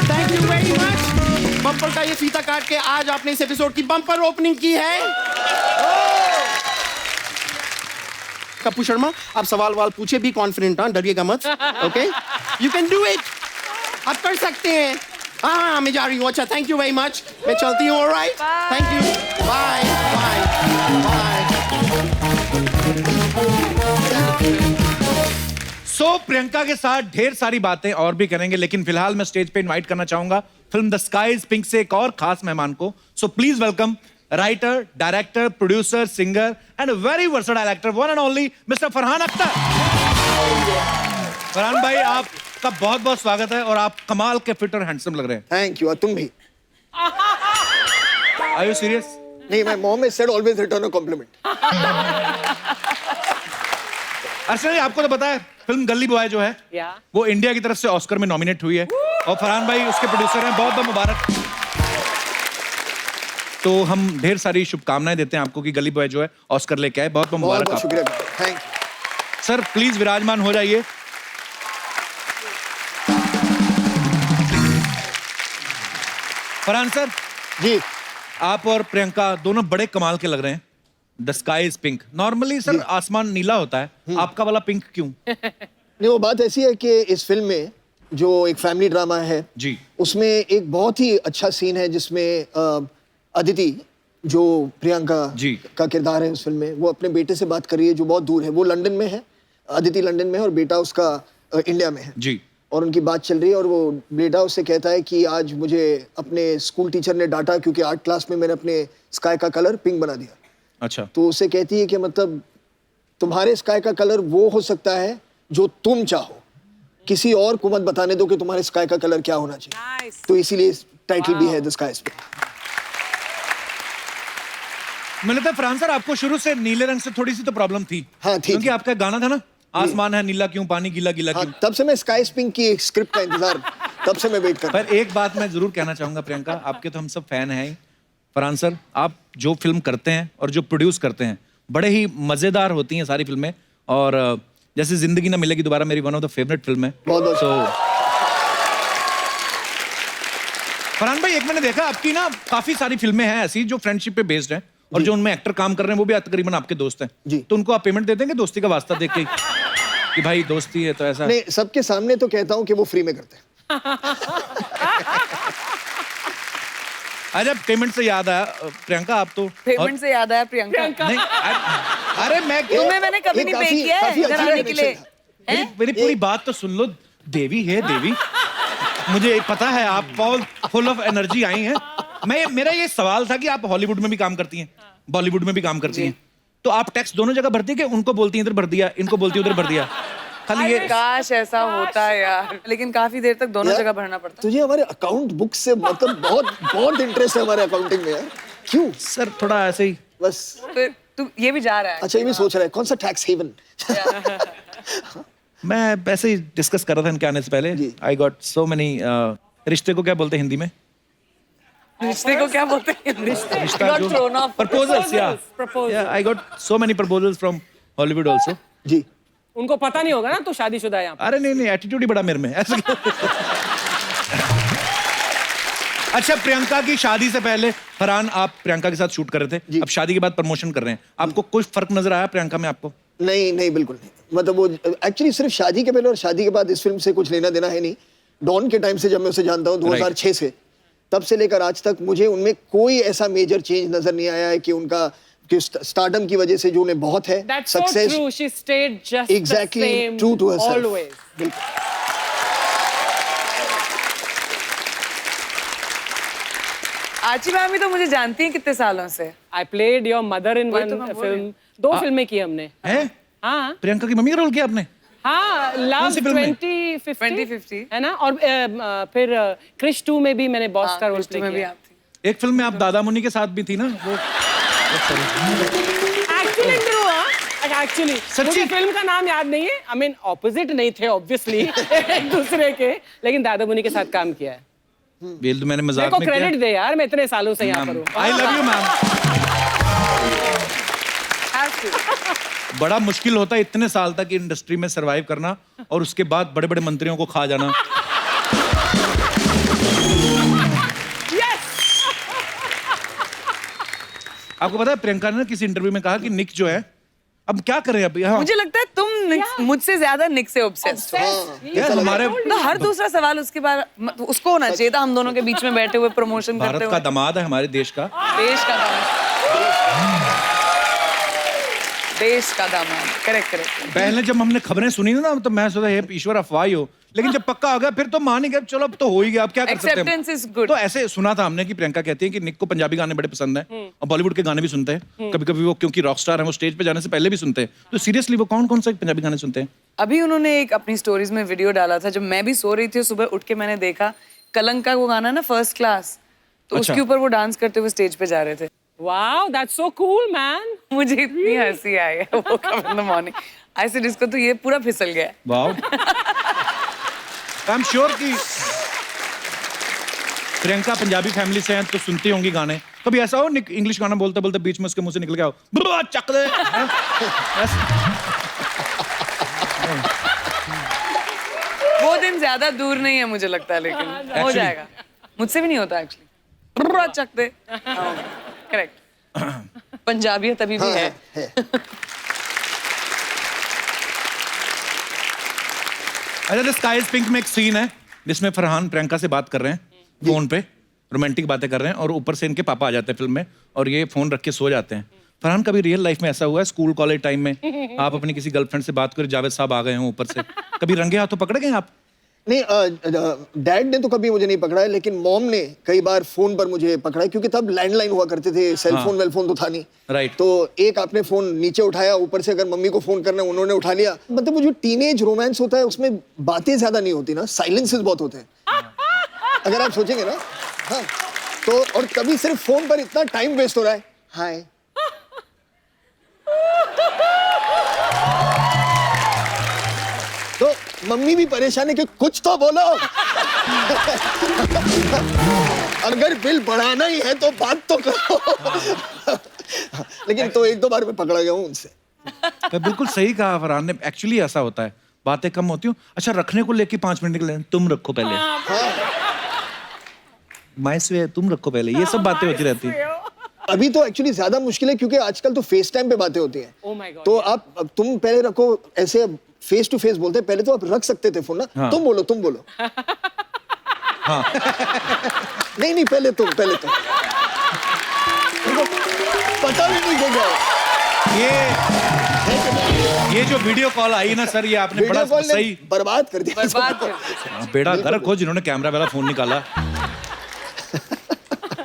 Thank you very much. Bumper का ये फीता काट के आज आपने इस एपिसोड की बम्पर ओपनिंग की है। कपूर शर्मा, आप सवाल पूछे भी कॉन्फिडेंट, हाँ, डरिएगा मत। Okay, you can do it, आप कर सकते हैं। हाँ, मैं जा रही हूँ। अच्छा, थैंक यू वेरी मच, मैं चलती हूँ। Alright, thank you, bye bye bye. So Priyanka के साथ ढेर सारी बातें और भी करेंगे, लेकिन फिलहाल मैं स्टेज पे इनवाइट करना चाहूंगा film the sky is pink से एक और खास मेहमान को। So please welcome writer, director, producer, singer and very versatile actor, one and only mister Farhan Akhtar. Farhan भाई, आपका बहुत बहुत स्वागत है और आप कमाल के फिट और हैंडसम लग रहे हैं। Thank you. तुम भी? Are you serious? नहीं, my mom has said always return a compliment. Archana ji, आपको तो पता है फिल्म गली बॉय जो है वो इंडिया की तरफ से ऑस्कर में नॉमिनेट हुई है और फरहान भाई उसके प्रोड्यूसर हैं। बहुत बहुत मुबारक। तो हम ढेर सारी शुभकामनाएं देते हैं आपको कि गली बॉय जो है ऑस्कर लेके आए। बहुत बहुत मुबारक। बहुत शुक्रिया। थैंक यू सर, प्लीज विराजमान हो जाइए। फरहान सर जी, आप और प्रियंका दोनों बड़े कमाल के लग रहे हैं। The sky is pink, normally sir आसमान नीला होता है, आपका वाला पिंक क्यों? नहीं, वो बात ऐसी है कि इस फिल्म में जो एक फैमिली ड्रामा है जी, उसमें एक बहुत ही अच्छा सीन है जिसमें अदिति, जो प्रियंका जी का किरदार है उस फिल्म में, वो अपने बेटे से बात कर रही है जो बहुत दूर है। वो लंदन में है, अदिति लंदन में है और बेटा उसका इंडिया में है जी। और उनकी बात चल रही है और वो बेटा उससे कहता है कि आज मुझे अपने स्कूल टीचर ने डांटा क्योंकि आर्ट क्लास में मैंने अपने स्काई का कलर पिंक बना दिया। अच्छा। तो उसे कहती है कि मतलब तुम्हारे स्काई का कलर वो हो सकता है जो तुम चाहो, किसी और को मत बताने दो कि तुम्हारे स्काई का कलर क्या होना चाहिए। तो इसीलिए टाइटल भी है द स्काई इज पिंक। मुझे लगता है फरहान सर आपको शुरू से नीले रंग से थोड़ी सी तो प्रॉब्लम थी। हाँ, थी। क्योंकि आपका गाना था ना, आसमान है नीला क्यों, पानी गीला गीला क्यों। तब से मैं स्काई इज पिंक की स्क्रिप्ट का इंतजार, तब से मैं वेट कर रहा हूं। पर एक बात मैं जरूर कहना चाहूंगा प्रियंका, आपके तो हम सब फैन हैं। फरहान सर, आप जो फिल्म करते हैं और जो प्रोड्यूस करते हैं बड़े ही मजेदार होती हैं सारी फिल्में। और जैसे जिंदगी ना मिलेगी दोबारा मेरी one of the favourite film है। बहुत फरहान भाई, एक मैंने देखा आपकी ना काफी सारी फिल्में हैं ऐसी जो फ्रेंडशिप पे बेस्ड हैं और जो उनमें एक्टर काम कर रहे हैं वो भी तकरीबन आपके दोस्त हैं जी। तो उनको आप पेमेंट दे देंगे दोस्ती का वास्ता देख के कि भाई दोस्ती है तो ऐसा? नहीं, सबके सामने तो कहता हूं कि वो फ्री में करते हैं। अच्छा, पेमेंट से याद आया प्रियंका, आप तो पेमेंट से याद आया प्रियंका। नहीं, अरे मैं तुम्हें मैंने कभी नहीं पे किया है इधर आने के लिए। मेरी पूरी बात तो सुन लो। देवी है देवी, मुझे पता है आप बहुत फुल ऑफ एनर्जी आई हैं। मेरा ये सवाल था कि आप हॉलीवुड में भी काम करती हैं, बॉलीवुड में भी काम करती हैं, तो आप टैक्स दोनों जगह भरती है कि उनको बोलती हैं इधर भर दिया, इनको बोलती है उधर भर दिया? खाली ये काश ऐसा होता है यार, लेकिन काफी देर तक दोनों यार, जगह भरना पड़ता तुझे हमारे अकाउंट बुक से मतलब बहुत बहुत इंटरेस्ट है हमारे अकाउंटिंग में यार, क्यों? सर थोड़ा ऐसे ही बस। है। तो तू ये भी जा रहा है? अच्छा, ये भी सोच रहा है कौन सा टैक्स हेवन? मैं वैसे ही डिस्कस कर रहा था इनके आने से पहले। आई गॉट सो मेनी रिश्ते को क्या बोलते हैं हिंदी में? रिश्ते को क्या बोलते हैं? रिश्ता जो प्रपोजल्स, या I got so many proposals from Hollywood also. जी। उनको पता नहीं होगा ना तू शादीशुदा है यहाँ पे। अरे नहीं, एटीट्यूड ही बड़ा मेरे में ऐसा। अच्छा, प्रियंका की शादी से पहले फरहान आप प्रियंका के साथ शूट कर रहे थे, अब शादी के बाद प्रमोशन कर रहे हैं, आपको कोई फर्क नजर आया प्रियंका में आपको? नहीं नहीं, बिल्कुल नहीं। मतलब वो एक्चुअली सिर्फ शादी के पहले और शादी के बाद इस फिल्म से कुछ लेना देना है नहीं। डॉन के टाइम से जब मैं उसे जानता हूँ 2006 से, तब से लेकर आज तक मुझे उनमें कोई ऐसा मेजर चेंज नजर नहीं आया है कि उनका कि स्टारडम की वजह से जो उन्हें बहुत है success, she stayed just exactly true to herself. Always. बिल्कुल। आची मैम भी तो मुझे जानती हैं कितने सालों से। I played your mother in one film, 2 फिल्में की हमने। हैं? हाँ, प्रियंका की मम्मी का रोल किया आपने? हाँ, लव 2050 है ना, और फिर क्रिश 2 में भी मैंने बॉस का रोल प्ले किया। एक फिल्म में आप दादा मुनि के साथ भी थी ना वो? एक्चुअली मुझे फिल्म का नाम याद नहीं है। आई मीन ऑपोजिट नहीं थे ऑब्वियसली एक दूसरे के, लेकिन दादा मुनि के साथ काम किया है। वेल, तो मैंने मजाक में क्रेडिट दे यार, मैं इतने सालों से यहाँ पर हूँ। I love you ma'am. बड़ा मुश्किल होता है इतने साल तक इंडस्ट्री में सरवाइव करना और उसके बाद बड़े बड़े मंत्रियों को खा जाना। आपको पता है प्रियंका ने ना किसी इंटरव्यू में कहा कि निक जो है, अब क्या करें अब? मुझे लगता है तुम मुझसे ज्यादा निक से ऑब्सेस्ड हो। हमारे तो हर दूसरा सवाल उसके बाद उसको होना चाहिए था, हम दोनों के बीच में बैठे हुए प्रमोशन करते हुए। भारत का दामाद है, हमारे देश का दामाद। करेक्ट। पहले जब हमने खबरें सुनी ना तो मैं सोचा हे ईश्वर अफवाह ही हो, लेकिन जब पक्का आ गया फिर तो मान ही गया, चलो अब तो हो ही गया, अब क्या कर सकते हैं। Acceptance is good. तो ऐसे सुना था हमने कि प्रियंका कहती है कि निक को पंजाबी गाने बड़े पसंद हैं और बॉलीवुड के गाने भी सुनते हैं। कभी कभी वो क्योंकि रॉक स्टार है, वो स्टेज पे जाने से पहले भी सुनते हैं। तो सीरियसली वो कौन कौन सा पंजाबी गाने सुनते हैं? अभी उन्होंने एक अपनी स्टोरीज में वीडियो डाला था, जब मैं भी सो रही थी सुबह उठ के मैंने देखा, कलंक का वो गाना ना फर्स्ट क्लास, तो उसके ऊपर वो डांस करते हुए स्टेज पे जा रहे थे। Wow, that's so cool, man. मुझे इतनी हंसी आई है वो कब in the morning. I said इसको तो ये पूरा फिसल गया। वाओ। आई एम श्योर कि प्रियंका पंजाबी फैमिली से हैं तो सुनती होंगी गाने। कभी ऐसा हो निक इंग्लिश गाना बोलते बोलते बीच में उसके मुंह से निकल गया हो चक दे? वो दिन ज्यादा दूर नहीं है मुझे लगता है, लेकिन हो जाएगा। मुझसे भी नहीं होता एक्चुअली। चक दे, करेक्ट। पंजाबी तभी भी है। अच्छा, द स्काई इज पिंक में एक सीन है जिसमें फरहान प्रियंका से बात कर रहे हैं फोन पे, रोमांटिक बातें कर रहे हैं और ऊपर से इनके पापा आ जाते हैं फिल्म में और ये फोन रख के सो जाते हैं। फरहान, कभी रियल लाइफ में ऐसा हुआ है स्कूल कॉलेज टाइम में आप अपनी किसी गर्लफ्रेंड से बात कर, जावेद साहब आ गए हों ऊपर से, कभी रंगे हाथों पकड़े गए आप? नहीं, डैड ने तो कभी मुझे नहीं पकड़ा है, लेकिन मॉम ने कई बार फोन पर मुझे पकड़ा है, क्योंकि तब लैंडलाइन हुआ करते थे, सेलफोन वेलफोन तो था नहीं। राइट। तो एक आपने फोन नीचे उठाया, ऊपर से अगर मम्मी को फोन करना उन्होंने उठा लिया। मतलब वो जो टीनेज रोमांस होता है उसमें बातें ज्यादा नहीं होती ना, साइलेंसेस बहुत होते हैं अगर आप सोचेंगे ना। हाँ, तो और कभी सिर्फ फोन पर इतना टाइम वेस्ट हो रहा है। हाय, तो मम्मी भी परेशान है कि कुछ तो बोलो अगर बिल बढ़ाना ही है तो बात तो करो। लेकिन तो 1-2 बार मैं पकड़ा गया हूँ उनसे। बिल्कुल सही कहा फरहान ने, एक्चुअली ऐसा होता है, बातें कम होती हूँ। अच्छा, रखने को लेके 5 मिनट निकले, तुम रखो पहले, माइस वे तुम रखो पहले, ये सब बातें होती रहती है। अभी तो एक्चुअली ज्यादा मुश्किल है क्योंकि आजकल तो फेस टाइम पे बातें होती हैं। Oh my God, तो आप तुम पहले रखो, ऐसे फेस टू फेस बोलते हैं, पहले तो आप रख सकते थे फोन ना। हाँ। तुम बोलो हाँ। नहीं पहले तुम पता भी नहीं चलेगा। ये जो वीडियो कॉल आई ना सर, ये आपने बड़ा सही बर्बाद कर दिया। बेड़ा गर्क हो जिन्होंने कैमरा वाला फोन निकाला।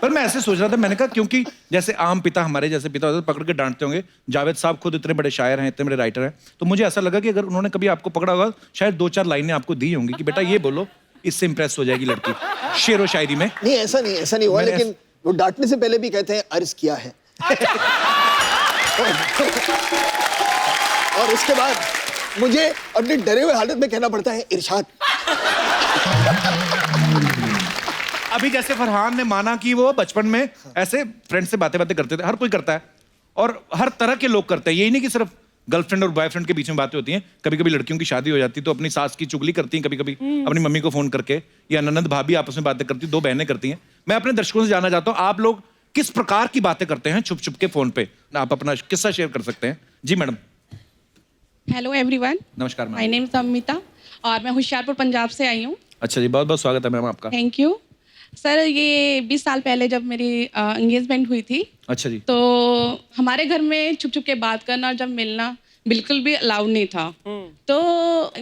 पर मैं ऐसे सोच रहा था, मैंने कहा क्योंकि जैसे आम पिता हमारे जैसे पिता होते पकड़ के डांटते होंगे, जावेद साहब खुद इतने बड़े शायर हैं, इतने बड़े राइटर हैं, तो मुझे ऐसा लगा कि अगर उन्होंने कभी आपको पकड़ा होगा शायद 2-4 लाइनें आपको दी होंगी कि बेटा ये बोलो, इससे इंप्रेस हो जाएगी लड़की शेरो शायरी में। नहीं ऐसा नहीं हुआ, लेकिन वो डांटने से पहले भी कहते हैं अर्ज किया है। और उसके बाद मुझे अपनी डरे हुए हालत में कहना पड़ता है इरशाद। अभी जैसे फरहान ने माना कि वो बचपन में ऐसे फ्रेंड से बातें करते थे, हर कोई करता है और हर तरह के लोग करते हैं, यही नहीं कि सिर्फ गर्लफ्रेंड और बॉयफ्रेंड के बीच में बातें होती हैं। कभी कभी लड़कियों की शादी हो जाती है तो अपनी सास की चुगली करती हैं, कभी कभी अपनी मम्मी को फोन करके, या ननद भाभी आपस में बातें करती, 2 बहनें करती हैं। मैं अपने दर्शकों से जानना चाहता हूँ आप लोग किस प्रकार की बातें करते हैं छुप छुप के फोन पे, आप अपना किस्सा शेयर कर सकते हैं। जी मैडम। हेलो एवरीवन, नमस्कार माय नेम इज अमिता और मैं होशियारपुर पंजाब से आई हूँ। अच्छा जी, बहुत बहुत स्वागत है मैम आपका। Thank you sir. ये 20 साल पहले जब मेरी एंगेजमेंट हुई थी, अच्छा जी, तो हमारे घर में छुप छुप के बात करना और जब मिलना बिल्कुल भी अलाउड नहीं था। तो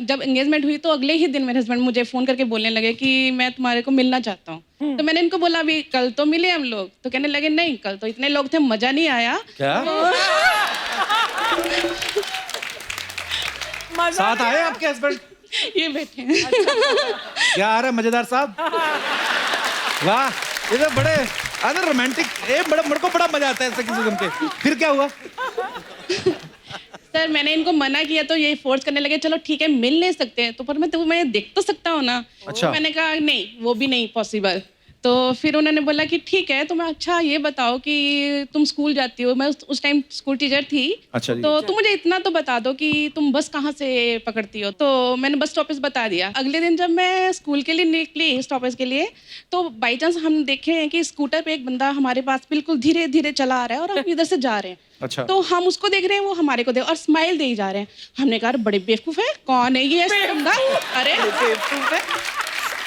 जब एंगेजमेंट हुई तो अगले ही दिन मेरे हस्बैंड मुझे फ़ोन करके बोलने लगे कि मैं तुम्हारे को मिलना चाहता हूँ। तो मैंने इनको बोला अभी कल तो मिले हम लोग, तो कहने लगे नहीं कल तो इतने लोग थे मज़ा नहीं आया। क्या साथ आए आपके हस्बैंड? ये बैठे हैं। क्या आ रहा है मजेदार साहब? वाह, ये तो बड़े अरे रोमांटिक, बड़ा मेरे को बड़ा मजा आता है ऐसे किसी किस्म के। फिर क्या हुआ? सर मैंने इनको मना किया तो ये फोर्स करने लगे चलो ठीक है मिल नहीं सकते हैं, तो पर मैं देख तो सकता हूँ ना। अच्छा। तो मैंने कहा नहीं वो भी नहीं पॉसिबल। तो फिर उन्होंने बोला कि ठीक है तो मैं अच्छा ये बताओ कि तुम स्कूल जाती हो, मैं उस टाइम स्कूल टीचर थी। अच्छा जी। तो तुम मुझे इतना तो बता दो कि तुम बस कहाँ से पकड़ती हो। तो मैंने बस स्टॉपेज बता दिया। अगले दिन जब मैं स्कूल के लिए निकली स्टॉपेज के लिए, तो बाई चांस हम देखे हैं कि स्कूटर पे एक बंदा हमारे पास बिल्कुल धीरे धीरे चला आ रहा है और हम इधर से जा रहे हैं। अच्छा। तो हम उसको देख रहे हैं, वो हमारे को देख और स्माइल दे ही जा रहे हैं। हमने कहा बड़े बेवकूफ है, कौन है ये ऐसा बंदा? अरे बेवकूफ है।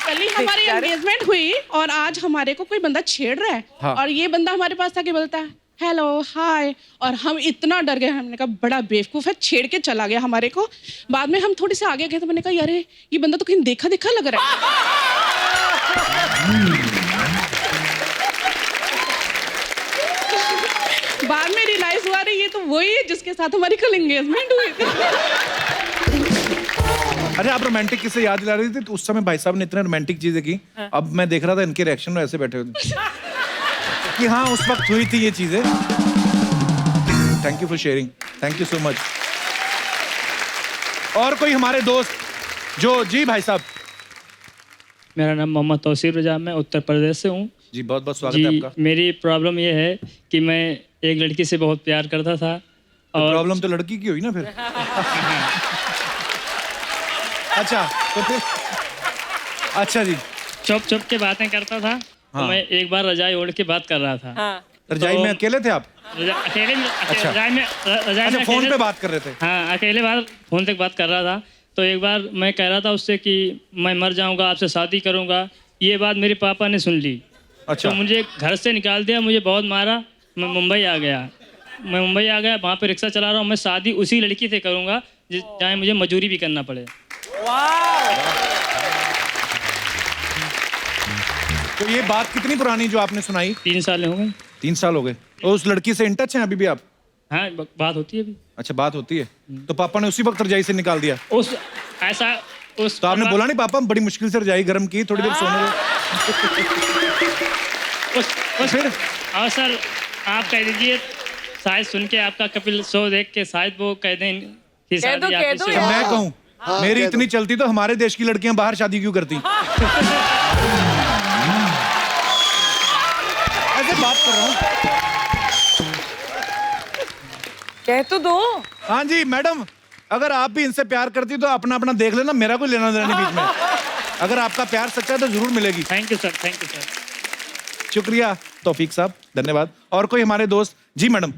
कल ही हमारी एंगेजमेंट हुई और आज हमारे को कोई बंदा छेड़ रहा है। हाँ। और ये बंदा हमारे पास आके बोलता है हेलो हाय, और हम इतना डर गए। हमने कहा बड़ा बेवकूफ है, छेड़ के चला गया हमारे को। बाद में हम थोड़ी से आगे गए तो मैंने कहा अरे ये बंदा तो कहीं देखा देखा लग रहा है। बाद में रियलाइज हुआ रही ये तो वही है जिसके साथ हमारी कल एंगेजमेंट हुई थी। अरे आप रोमांटिक किससे याद दिला रही थी? तो उस समय भाई साहब ने इतने रोमांटिक चीजें की। अब मैं देख रहा था इनके रिएक्शन में ऐसे बैठे हुए कि हाँ उस वक्त हुई थी ये चीजें। Thank you for sharing, thank you so much. और कोई हमारे दोस्त जो, जी भाई साहब। मेरा नाम मोहम्मद तौसीर रजा, मैं उत्तर प्रदेश से हूँ। जी बहुत बहुत स्वागत है आपका। मेरी प्रॉब्लम ये है कि मैं एक लड़की से बहुत प्यार करता था। और प्रॉब्लम तो लड़की की हुई ना फिर। अच्छा तो फिर अच्छा जी, चुप चुप के बातें करता था। हाँ। तो मैं एक बार रजाई ओढ़ के बात कर रहा था। रजाई में अकेले थे आप? अकेले में, अच्छा। रजाई में अच्छा, फोन पे बात कर रहे थे? हाँ अकेले बार फोन तक बात कर रहा था। तो एक बार मैं कह रहा था उससे कि मैं मर जाऊंगा, आपसे शादी करूंगा। ये बात मेरे पापा ने सुन ली। अच्छा। तो मुझे घर से निकाल दिया, मुझे बहुत मारा। मैं मुंबई आ गया, वहाँ पे रिक्शा चला रहा हूँ। मैं शादी उसी लड़की से करूँगा जहाँ मुझे मजदूरी भी करना पड़े। तो ये बात कितनी पुरानी जो आपने सुनाई? 3 साल हो गए। 3 साल हो गए। तो उस लड़की से इन टच हैं अभी भी आप? हाँ बात होती है अभी। अच्छा बात होती है। तो पापा ने उसी वक्त रजाई से निकाल दिया? तो आपने बोला नहीं पापा बड़ी मुश्किल से रजाई गर्म की, थोड़ी देर सोने दो। फिर और सर आप कह दीजिए, शायद सुन के आपका कपिल शो देख के शायद वो कह दें कि शादी आपकी से। मैं कहूँ मेरी इतनी चलती तो हमारे देश की लड़कियां बाहर शादी क्यों करती? ऐसे बात कर रहा हूँ। कह तो दो। हाँ जी मैडम, अगर आप भी इनसे प्यार करती तो अपना अपना देख लेना, मेरा कोई लेना देना नहीं बीच में। अगर आपका प्यार सच्चा है तो जरूर मिलेगी। Thank you sir, thank you sir. शुक्रिया तौफीक साहब, धन्यवाद। और कोई हमारे दोस्त? जी madam.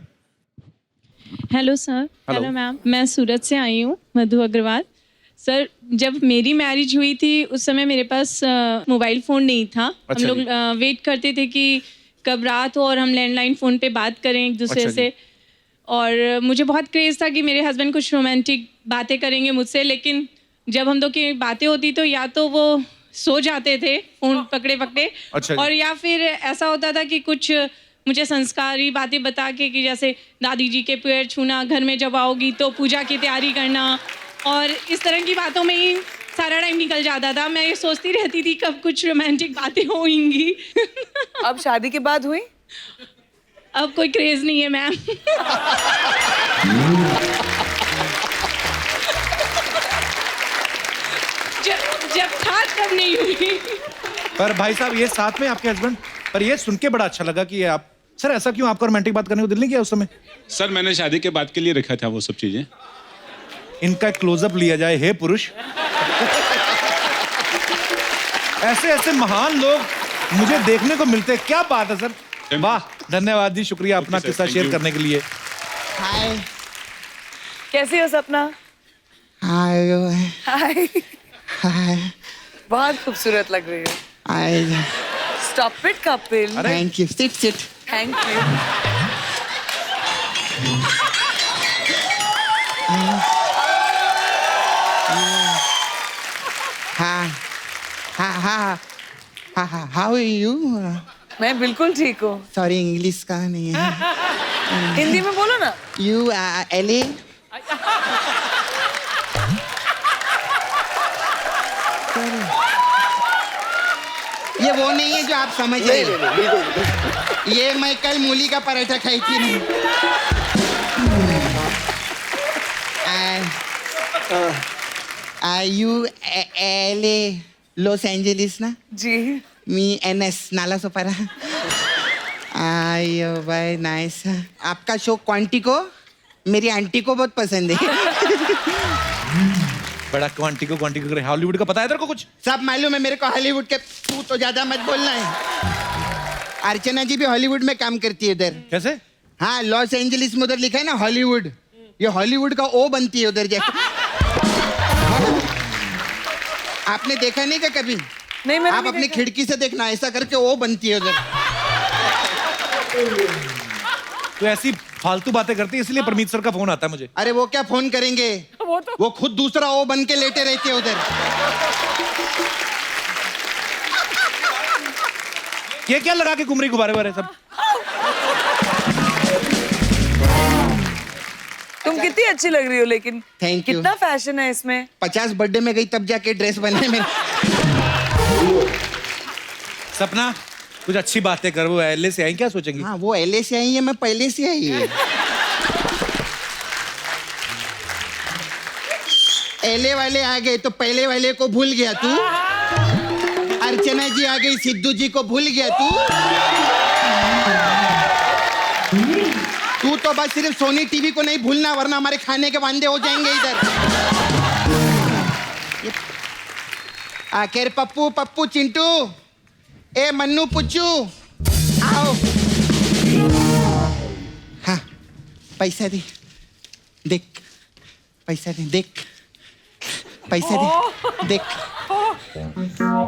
Hello sir. Hello ma'am, मैं सूरत से आई हूँ, मधु अग्रवाल। सर जब मेरी मैरिज हुई थी उस समय मेरे पास मोबाइल फ़ोन नहीं था। अच्छा हम लोग वेट करते थे कि कब रात हो और हम लैंडलाइन फ़ोन पे बात करें एक दूसरे अच्छा से। और मुझे बहुत क्रेज़ था कि मेरे हस्बैंड कुछ रोमांटिक बातें करेंगे मुझसे, लेकिन जब हम लोग की बातें होती तो या तो वो सो जाते थे फोन पकड़े पकड़े। अच्छा। और या फिर ऐसा होता था कि कुछ मुझे संस्कारी बातें बता के कि जैसे दादी जी के पैर छूना, घर में जब आओगी तो पूजा की तैयारी करना, और इस तरह की बातों में ही सारा टाइम निकल जाता था। मैं ये सोचती रहती थी कब कुछ रोमांटिक बातें होंगी। अब शादी के बाद हुई? अब कोई क्रेज नहीं है मैम। जब था तब नहीं हुई। पर भाई साहब ये साथ में आपके हस्बैंड, पर ये सुन के बड़ा अच्छा लगा कि ये आप, सर ऐसा क्यों आपको रोमांटिक बात करने को दिल नहीं किया उस समय? सर मैंने शादी के बाद के लिए रखा था वो सब चीजें। इनका क्लोजअप लिया जाए, हे पुरुष। ऐसे ऐसे महान लोग मुझे देखने को मिलते हैं, क्या बात है सर। वाह, धन्यवाद जी, शुक्रिया अपना किस्सा शेयर करने के लिए। हाय। कैसी हो सपना? हाय। हाय। हाय। बहुत खूबसूरत लग रही हो। Hi. Stop it Kapil. Thank you. Sit sit. Thank you. How are you? मैं बिल्कुल ठीक हूँ। सॉरी इंग्लिश का नहीं है। हिंदी में बोलो ना। यू एले। ये वो नहीं है जो आप समझ रहे हैं। ये मैं कल मूली का पराठा खाई थी नहीं। यू एले लॉस एंजलिस ना? जी। मी एनएस नाला सोपारा। आयो भाई नाइस। आपका शो क्वांटिको मेरी आंटी को बहुत पसंद है। बड़ा क्वांटिको करे। हॉलीवुड का पता है तेरे को कुछ? सब मालूम है मेरे को हॉलीवुड के। तू तो ज्यादा मत बोलना है। अर्चना जी भी हॉलीवुड में काम करती है उधर। कैसे? हाँ, लॉस एंजलिस में उधर लिखा है ना हॉलीवुड। ये हॉलीवुड का ओ बनती है उधर जाके। आपने देखा नहीं क्या कभी? नहीं, मैंने आप नहीं अपनी देखा। खिड़की से देखना, ऐसा करके ओ बनती है उधर। तो ऐसी फालतू बातें करती है, इसलिए परमीत सर का फोन आता है मुझे। अरे वो क्या फोन करेंगे, वो खुद दूसरा ओ बन के लेटे रहते हैं उधर। ये क्या लगा के घूम रही गुब्बारे वारे सब? तुम कितनी अच्छी लग रही हो, लेकिन थैंक यू। कितना फैशन है इसमें। 50 बर्थडे में गई तब जाके ड्रेस बने में। सपना कुछ अच्छी बातें कर, वो एलए से आई, क्या सोचेंगी? हाँ, वो एलए से आई है, मैं पहले से आई है। एलए वाले आ गए तो पहले वाले को भूल गया तू। अर्चना जी आ गई, सिद्धू जी को भूल गया तू। तू तो बस सिर्फ सोनी टीवी को नहीं भूलना, वरना हमारे खाने के वांदे हो जाएंगे इधर। आखिर पप्पू पप्पू चिंटू, ए मन्नू पुच्चू, आओ। हाँ, पैसा दे, देख पैसा दे, देख पैसा दे, देख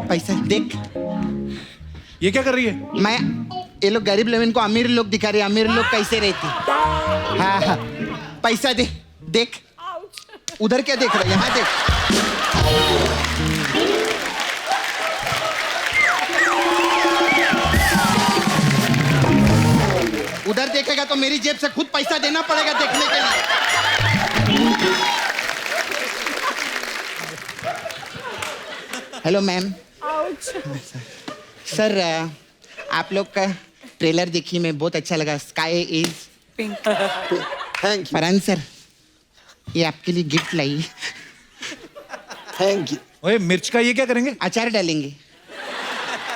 पैसा देख। ये क्या कर रही है? मैं, ये लोग गरीब लोग, इनको अमीर लोग दिखा रहे, अमीर लोग कैसे रहते। हाँ हाँ, पैसा दे, देख। उधर क्या देख रहा है, यहाँ देख। उधर देखेगा तो मेरी जेब से खुद पैसा देना पड़ेगा देखने के लिए। Hello ma'am. सर, आप लोग का ट्रेलर देखी, मैं बहुत अच्छा लगा। Sky is pink. Thank you. Farhan sir, ये आपके लिए गिफ्ट लाई। Thank you. ओए, मिर्च का ये क्या करेंगे? अचार डालेंगे।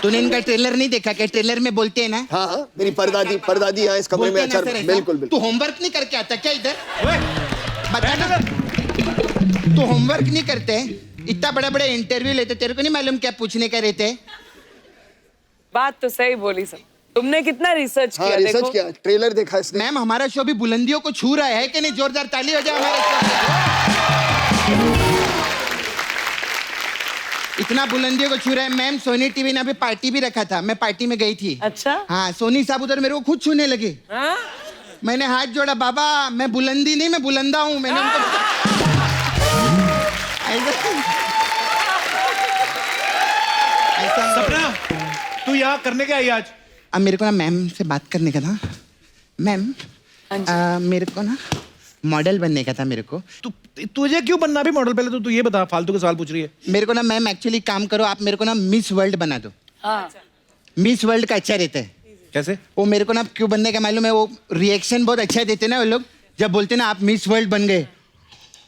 तूने इनका ट्रेलर नहीं देखा क्या? ट्रेलर में बोलते हैं ना। हाँ हाँ, मेरी परदादी यहाँ इस कमरे में बोलते हैं ना अचार। सर ऐसा? बिल्कुल तू बिल्कुल। होमवर्क नहीं करके आता क्या इधर? बता ना, तू होमवर्क नहीं करते? इतना बड़ा बड़ा इंटरव्यू लेते, तेरे को नहीं मालूम क्या पूछने का रहते? बात तो सही बोली सब। तुमने कितना रिसर्च हाँ, किया? रिसर्च देखो। किया, ट्रेलर देखा इसने। मैम, हमारा शो भी बुलंदियों को छू रहा है कि नहीं? जोरदार ताली हो जाए हमारे शो पे। इतना बुलंदियों को छू रहा है। मैम, सोनी टीवी ने अभी पार्टी भी रखा था, मैं पार्टी में गई थी। अच्छा। हाँ, सोनी साहब उधर मेरे को खुद छूने लगे। हाँ? मैंने हाथ जोड़ा, बाबा मैं बुलंदी नहीं, मैं बुलंदा हूँ। मैंने उनको यहाँ करने क्या आई आज? अब मेरे को ना मैम से बात करने का था। मैम मेरे को ना मॉडल बनने का था मेरे को। तुझे क्यों बनना भी मॉडल? पहले तो तू ये बता, फालतू के सवाल पूछ रही है। मेरे को ना मैम एक्चुअली काम करो, आप मेरे को ना मिस वर्ल्ड बना दो। मिस वर्ल्ड का अच्छा रहता है। कैसे? वो मेरे को ना क्यों बनने का मालूम है, वो रिएक्शन बहुत अच्छा देते ना वो लोग, जब बोलते ना आप मिस वर्ल्ड बन गए।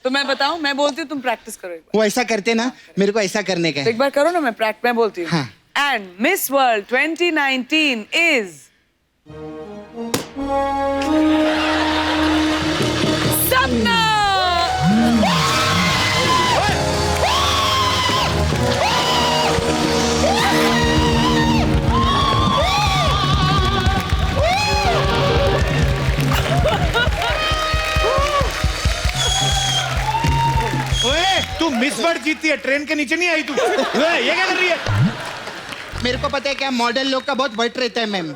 तो मैं बताऊं, मैं बोलती हूँ, तुम प्रैक्टिस करो एक बार। वो ऐसा करते ना, मेरे को ऐसा करने का तो है। एक बार करो ना, मैं बोलती हूँ। हाँ। एंड मिस वर्ल्ड 2019 इज सपना। तू मिस वर्ल्ड जीतती है, ट्रेन के नीचे नहीं आई तू? ये क्या कर रही है? मेरे को पता है क्या, मॉडल लोग का बहुत वट रहता है मैम,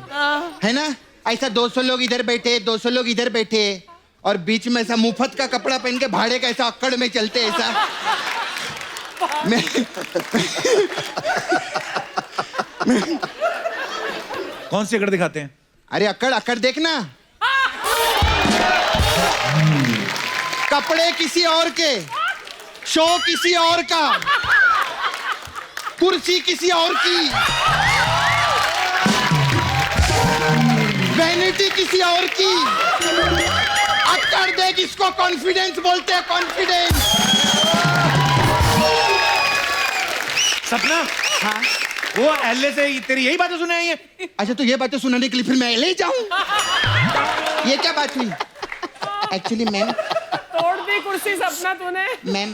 है ना? ऐसा 200 लोग इधर बैठे, 200 लोग इधर बैठे, और बीच में ऐसा मुफ्त का कपड़ा पहन के भाड़े का ऐसा अक्कड़ में चलते ऐसा। मैं कौन सी अकड़ दिखाते हैं? अरे अक्कड़ अक्कड़ देखना, कपड़े किसी और के, शो किसी और का, कुर्सी किसी और की, वैनिटी किसी और की। अक्कड़ देख, इसको कॉन्फिडेंस बोलते हैं, कॉन्फिडेंस। सपना, हाँ वो एलए से तेरी यही बातें सुनाई है? अच्छा, तो ये बातें सुनाने के लिए फिर मैं एलए जाऊं? ये क्या बात हुई? एक्चुअली मैम, तोड़ दी कुर्सी सपना तूने। मैम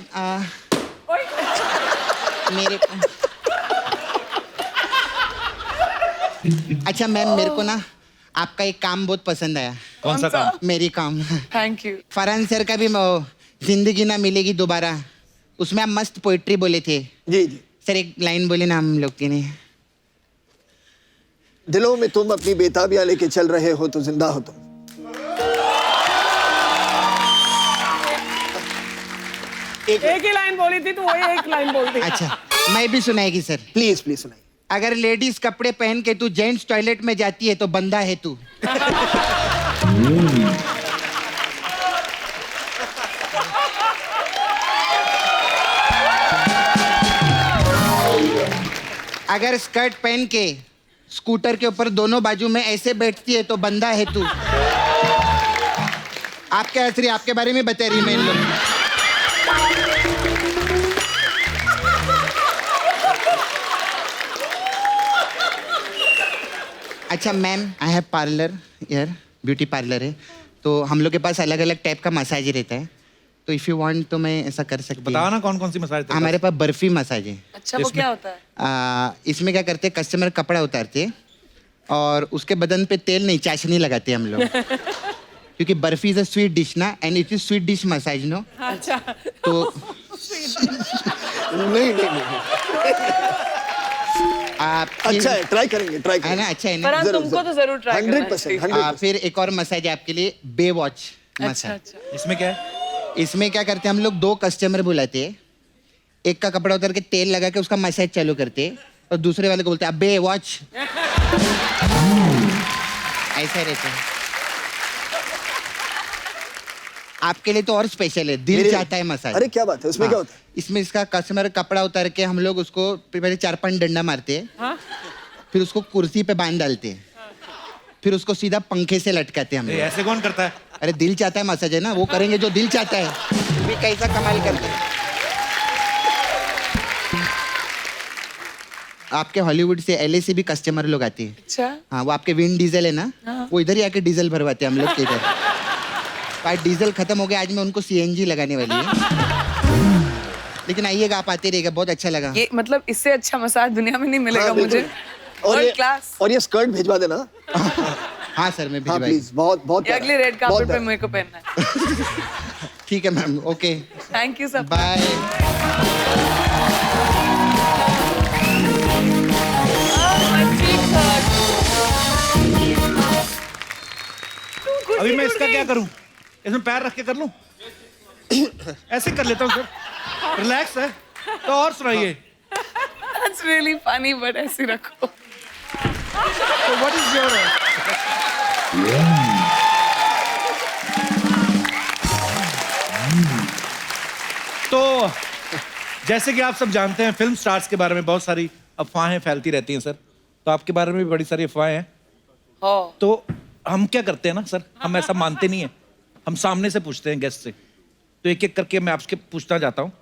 मेरे को अच्छा मैम, मेरे को ना आपका एक काम बहुत पसंद आया। कौन सा काम? मेरी काम। Thank you. फरहान सर का भी जिंदगी ना मिलेगी दोबारा, उसमें आप मस्त पोइट्री बोले थे। जी जी सर, एक लाइन बोले ना हम लोग के लिए। दिलों में तुम अपनी बेताबियां लेके चल रहे हो तो जिंदा हो तुम। एक ही लाइन बोली थी, तो वही एक लाइन बोलती। अच्छा, मैं भी सुनाएगी सर। प्लीज प्लीज सुनाइए। अगर लेडीज कपड़े पहन के तू जेंट्स टॉयलेट में जाती है तो बंदा है तू। अगर स्कर्ट पहन के स्कूटर के ऊपर दोनों बाजू में ऐसे बैठती है तो बंदा है तू। आप क्या हंस रही, आपके बारे में बता रही मैं इन लोग। अच्छा मैम, आई हैव पार्लर यार, ब्यूटी पार्लर है, तो हम लोग के पास अलग अलग टाइप का मसाज रहता है, तो इफ़ यू वांट तो मैं ऐसा कर सकती हूँ। बताओ ना कौन कौन सी मसाज? हमारे पास बर्फी मसाज है। अच्छा, वो क्या होता है? इसमें क्या करते हैं, कस्टमर कपड़ा उतारते हैं और उसके बदन पे तेल नहीं, चाशनी लगाते हैं हम लोग। क्योंकि barfi is a sweet dish ना, and it is sweet dish massage no. अच्छा, तो नहीं आप अच्छा है, ट्राई करेंगे, ट्राई है करेंगे। ना? अच्छा है ना? फरहान, तुमको तो जरूर ट्राई करना 100%। फिर एक और मसाज है आपके लिए, बे वॉच अच्छा मसाज। अच्छा। इसमें क्या है? इसमें क्या करते हैं हम लोग, 2 कस्टमर बुलाते हैं, एक का कपड़ा उतार के तेल लगा के उसका मसाज चालू करते हैं, और दूसरे वाले को बोलते हैं अबे वॉच। ऐसा रहता है। आपके लिए तो और स्पेशल है, दिल चाहता है मसाज। अरे क्या बात है, उसमें क्या होता है? इसमें इसका कस्टमर कपड़ा उतार के हम लोग उसको पहले 4-5 डंडा मारते हैं, फिर उसको कुर्सी पे बांध डालते हैं, फिर उसको सीधा पंखे से लटकाते हैं हम लोग। ऐसे कौन करता है? अरे दिल चाहता है मसाज है ना, वो करेंगे जो दिल चाहता है। भी कैसा कमाल करते हैं। आपके हॉलीवुड से, एलए से भी कस्टमर लोग आते हैं। अच्छा। हाँ, वो आपके विंड डीजल है ना, वो इधर ही आके डीजल भरवाते हैं हम लोग के इधर। आज डीजल खत्म हो गया, आज मैं उनको सीएनजी लगाने वाली है। लेकिन आइएगा, आप आते रहिएगा, बहुत अच्छा लगा। ये मतलब इससे अच्छा मसाज दुनिया में नहीं मिलेगा हाँ, मुझे। और क्लास। और ये स्कर्ट भिजवा देना। हाँ सर, मैं हाँ प्लीज, बहुत बहुत ये अगले रेड कार्पेट पे मेरे को पहनना है। ठीक है मैम, ओके, थैंक यू सब। बाय। अभी मैं इसका क्या करूं? इसमें पैर रख के कर लूं? ऐसे कर लेता हूं सर, रिलैक्स है। तो और सुनाइए। That's really funny, but ऐसे रखो। So what is your तो जैसे कि आप सब जानते हैं फिल्म स्टार्स के बारे में बहुत सारी अफवाहें फैलती रहती हैं सर, तो आपके बारे में भी बड़ी सारी अफवाहें हैं। तो हम क्या करते हैं ना सर, हम ऐसा मानते नहीं है, हम सामने से पूछते हैं गेस्ट से। तो एक एक करके मैं आपसे पूछना चाहता हूँ।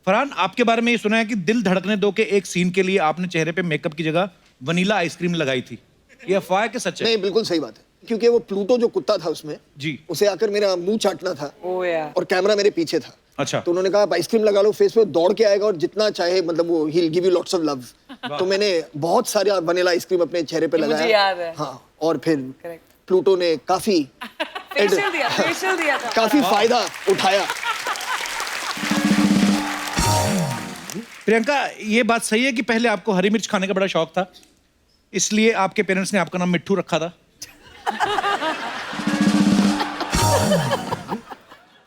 फरहान, आपके बारे में ये सुना है कि दिल धड़कने दो के एक सीन के लिए आपने चेहरे पे मेकअप की जगह वनीला आइसक्रीम लगाई थी, ये अफवाह है कि सच है? नहीं, बिल्कुल सही बात है, क्योंकि वो प्लूटो जो कुत्ता था उसमें जी, उसे आकर मेरा मुंह चाटना था और कैमरा मेरे पीछे था। अच्छा। तो उन्होंने कहा आप आइसक्रीम लगा लो फेस पे, दौड़ के आएगा और जितना चाहे, मतलब वो he will give you lots of love. तो मैंने बहुत सारे वनीला आइसक्रीम अपने चेहरे पे लगाया। मुझे याद है। हाँ, और फिर प्लूटो ने काफी फेशियल दिया था। काफी फायदा उठाया। प्रियंका, ये बात सही है कि पहले आपको हरी मिर्च खाने का बड़ा शौक था, इसलिए आपके पेरेंट्स ने आपका नाम मिट्ठू रखा था?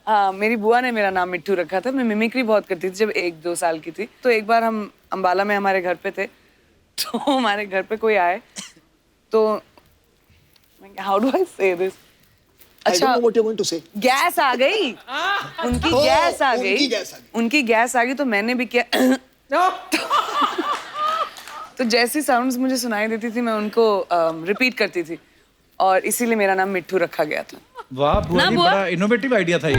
हाँ, मेरी बुआ ने मेरा नाम मिट्ठू रखा था। मैं मिमिक्री बहुत करती थी जब 1-2 साल की थी। तो एक बार हम अंबाला में हमारे घर पे थे, तो हमारे घर पे कोई आए, तो हाउ डू आई से दिस, अच्छा गैस आ गई, उनकी गैस आ गई, उनकी गैस आ गई, तो मैंने भी किया तो जैसी साउंड्स मुझे सुनाई देती थी मैं उनको रिपीट करती थी, और इसीलिए मेरा नाम मिट्ठू रखा गया था। वाह बुआ जी, बड़ा इनोवेटिव आइडिया था ये।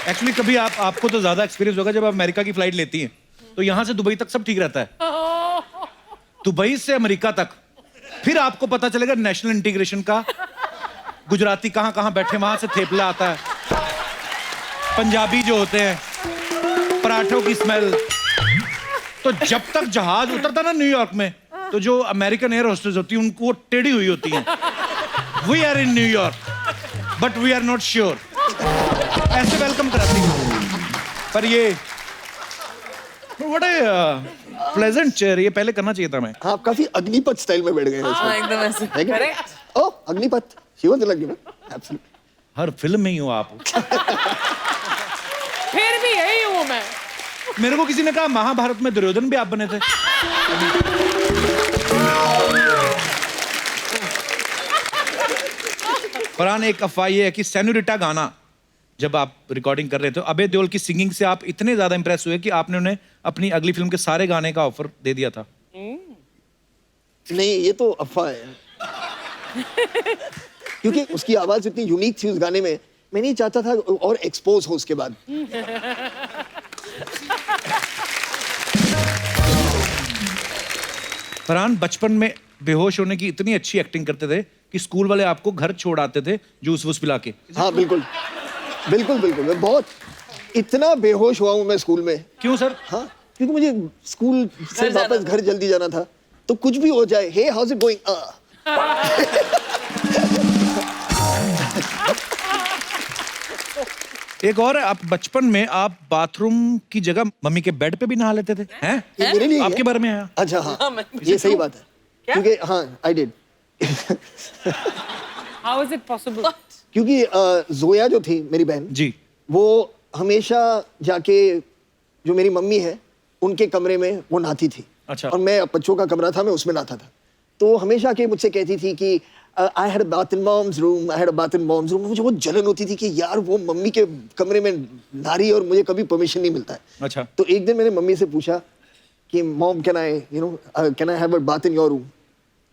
एक्चुअली कभी आपको तो ज्यादा एक्सपीरियंस होगा, जब आप अमेरिका की फ्लाइट लेती हैं तो यहाँ से दुबई तक सब ठीक रहता है, दुबई से अमेरिका तक फिर आपको पता चलेगा नेशनल इंटीग्रेशन का, गुजराती कहाँ कहाँ बैठे, वहां से थेपला आता है, पंजाबी जो होते हैं, पराठों की स्मेल। तो जब तक जहाज उतरता ना न्यूयॉर्क में, तो जो अमेरिकन एयर होस्टेस होती है उनको टेढ़ी हुई होती हैं, we are in New York but we are not sure, ऐसे वेलकम कराती हैं। पर ये व्हाट ए प्लेजेंट चेयर, ये पहले करना चाहिए था मैं। हाँ, आप काफी अग्निपथ स्टाइल में बैठ गए हैं। हाँ, एकदम ऐसे। Correct. Oh, Agneepath, she was lucky ना, एब्सोल्युटली। हर फिल्म में ही हो आप। फिर भी यही हूँ मैं। मेरे को किसी ने कहा महाभारत में दुर्योधन भी आप बने थे। फरहान, एक अफवाह ये है कि सेनोरिटा गाना जब आप रिकॉर्डिंग कर रहे थे, अभय देओल की सिंगिंग से आप इतने ज्यादा इंप्रेस हुए कि आपने उन्हें अपनी अगली फिल्म के सारे गाने का ऑफर दे दिया था। नहीं, ये तो अफवाह है क्योंकि उसकी आवाज इतनी यूनिक थी उस गाने में, मैं नहीं चाहता था और एक्सपोज हो उसके बाद। फरहान, बचपन में बेहोश होने की इतनी अच्छी एक्टिंग करते थे कि स्कूल वाले आपको घर छोड़ आते थे जूस वूस पिला के। हाँ, बिल्कुल बिल्कुल बिल्कुल, मैं बहुत इतना बेहोश हुआ हूँ मैं स्कूल में। क्यों सर? हाँ, क्योंकि मुझे स्कूल से वापस घर जल्दी जाना था, तो कुछ भी हो जाए, hey how is it going, एक और है, आप बचपन में आप बाथरूम की जगह मम्मी के बेड पे भी नहा लेते थे, हैं? ये मेरे लिए आपके बारे में आया? अच्छा, हाँ, ये सही बात है, क्योंकि हाँ, I did. How is it possible? क्योंकि जोया जो थी मेरी बहन जी, वो हमेशा जाके, जो मेरी मम्मी है उनके कमरे में वो नहाती थी। अच्छा। और मैं बच्चों का कमरा था, मैं उसमें नहाता था, तो हमेशा के मुझसे कहती थी कि I had a bath in mom's room, I had a bath in mom's room. मुझे बहुत जलन होती थी कि यार वो मम्मी के कमरे में नहा रही है और मुझे कभी परमिशन नहीं मिलता है। अच्छा। तो एक दिन मैंने मम्मी से पूछा कि mom can I can I have a bath in your room?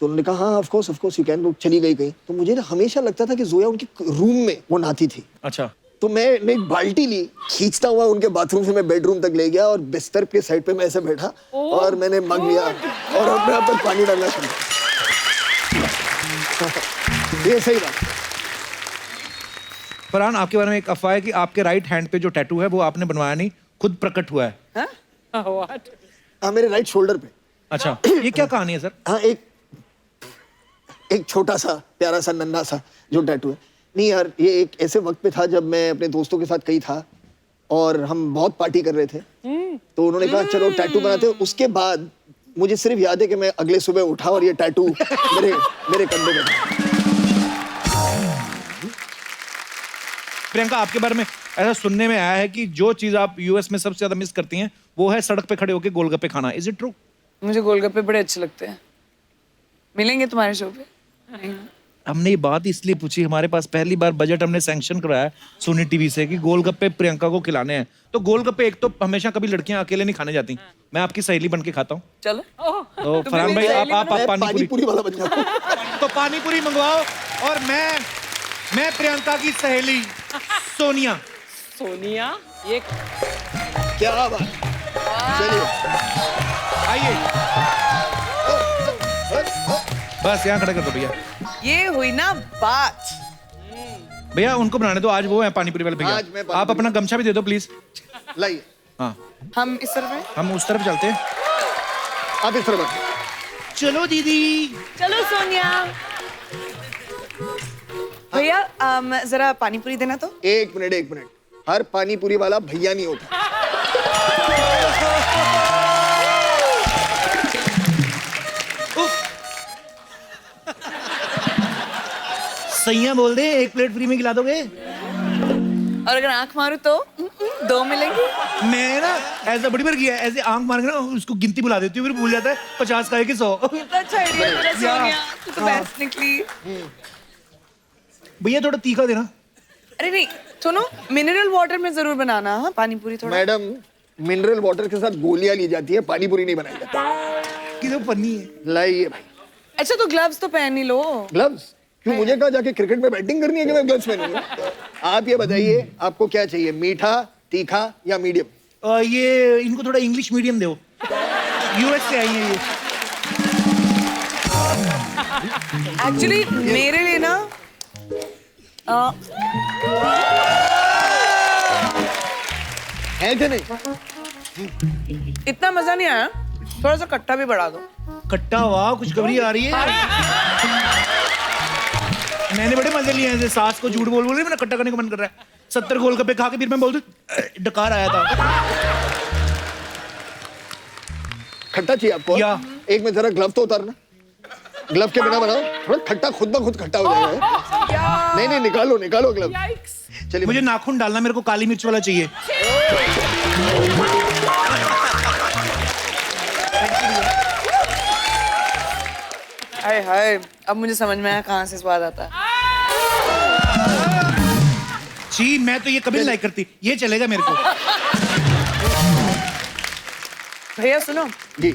तो उन्होंने कहा हाँ ऑफ कोर्स यू कैन। वो चली गई कहीं, तो मुझे ना हमेशा लगता था कि जोया उनके रूम में वो नहाती थी। अच्छा। तो मैंने एक बाल्टी ली, खींचता हुआ उनके बाथरूम से मैं बेडरूम तक ले गया और बिस्तर के साइड पे मैं ऐसे बैठा और मैंने मग लिया और अपने आप पर पानी डालना शुरू किया। ये सही बात। फरहान, आपके बारे में एक अफवाह है कि आपके राइट हैंड पे जो टैटू है वो आपने बनवाया नहीं, खुद प्रकट हुआ है। What? हाँ, मेरे राइट शोल्डर पे। अच्छा, ये क्या कहानी है सर? हाँ, एक छोटा सा प्यारा सा नन्हा सा जो टैटू है। नहीं यार, ये एक ऐसे वक्त पे था जब मैं अपने दोस्तों के साथ कहीं था और हम बहुत पार्टी कर रहे थे, तो उन्होंने कहा चलो टैटू बनाते हैं। उसके बाद मुझे सिर्फ याद है कि मैं अगले सुबह उठा और ये टैटू मेरे कंधे पे था। प्रियंका, आपके बारे में ऐसा सुनने में आया है कि जो चीज आप यूएस में सबसे ज्यादा मिस करती हैं वो है सड़क पे खड़े होकर गोलगप्पे खाना। Is it true? मुझे गोलगप्पे बड़े अच्छे लगते हैं। मिलेंगे तुम्हारे शो पे? हमने ये बात इसलिए पूछी, हमारे पास पहली बार बजट हमने सैंक्शन कराया सोनी टीवी से कि गोलगप्पे प्रियंका को खिलाने हैं। तो गोलगप्पे एक तो हमेशा कभी लड़कियां अकेले नहीं खाने जाती, मैं आपकी सहेली बन के खाता हूँ। चलो। तो फरहान भाई आप पानी पूरी वाला बन जाओ। तो पानी पूरी मंगवाओ और मैं प्रियंका की सहेली सोनिया। सोनिया ये क्या बात। चलिए आइए, बस यहाँ खड़ा कर दो भैया। ये हुई ना बात। भैया उनको बनाने दो, आज वो है पानी पूरी वाले आज मैं भैया। पानी आप अपना गमछा भी दे दो प्लीज। लाइए, हाँ हम इस तरफ हैं? हम उस तरफ चलते हैं। आप इस तरफ बैठो। चलो दीदी। चलो सोनिया। भैया जरा पानी पूरी देना तो। एक मिनट, हर पानी पूरी वाला भैया नहीं होता। सैया बोल दे, एक प्लेट फ्री में खिला दोगे? और अगर आंख मारू तो 2 मिलेंगे। मैं ना ऐसा बड़ी बार किया, ऐसे आंख मार के ना उसको गिनती बुला देती हूँ, फिर भूल जाता है 50 का है कि 100। कितना अच्छा आइडिया तेरा सोनिया, तू तो बेस्ट निकली। भैया थोड़ा तीखा देना। अरे नहीं सुनो, मिनरल वाटर में जरूर बनाना। हाँ पानी पूरी थोड़ा। मैडम मिनरल वाटर के साथ गोलियां ली जाती है, पानी पूरी नहीं बनाई जाती। कि तो पन्नी है। लाइए भाई। अच्छा तो ग्लव्स तो पहन ही लो। ग्लव्स क्यों? मुझे कहा जाके क्रिकेट में बैटिंग करनी है कि मैं ग्लव्स पहनूंगा? आप ये बताइए आपको क्या चाहिए, मीठा, तीखा या मीडियम? ये इनको थोड़ा इंग्लिश मीडियम दो, यूएस से आई है ये। एक्चुअली मेरे लिए ना है कि नहीं? इतना मजा नहीं आया, थोड़ा सा खट्टा भी बढ़ा दो। खट्टा? वाह खुशखबरी आ रही है। मैंने बड़े मजे लिए हैं, सास को झूठ बोल बोल मेरा खट्टा करने का मन कर रहा है। 70 गोलगप्पे खा के फिर मैं बोल दूं डकार आया था। खट्टा चाहिए आपको? या एक में जरा ग्लव तो उतारना, ग्लव के बिना बनाओ, थोड़ा खट्टा खुद ब खुद खट्टा हो जाएगा। नहीं निकालो ग्लव। चलिए मुझे नाखून डालना, मेरे को काली मिर्च वाला चाहिए। हाय हाय, अब मुझे समझ में आया कहाँ से स्वाद आता है। जी मैं तो ये कभी लाइक करती, ये चलेगा मेरे को। भैया सुनो जी,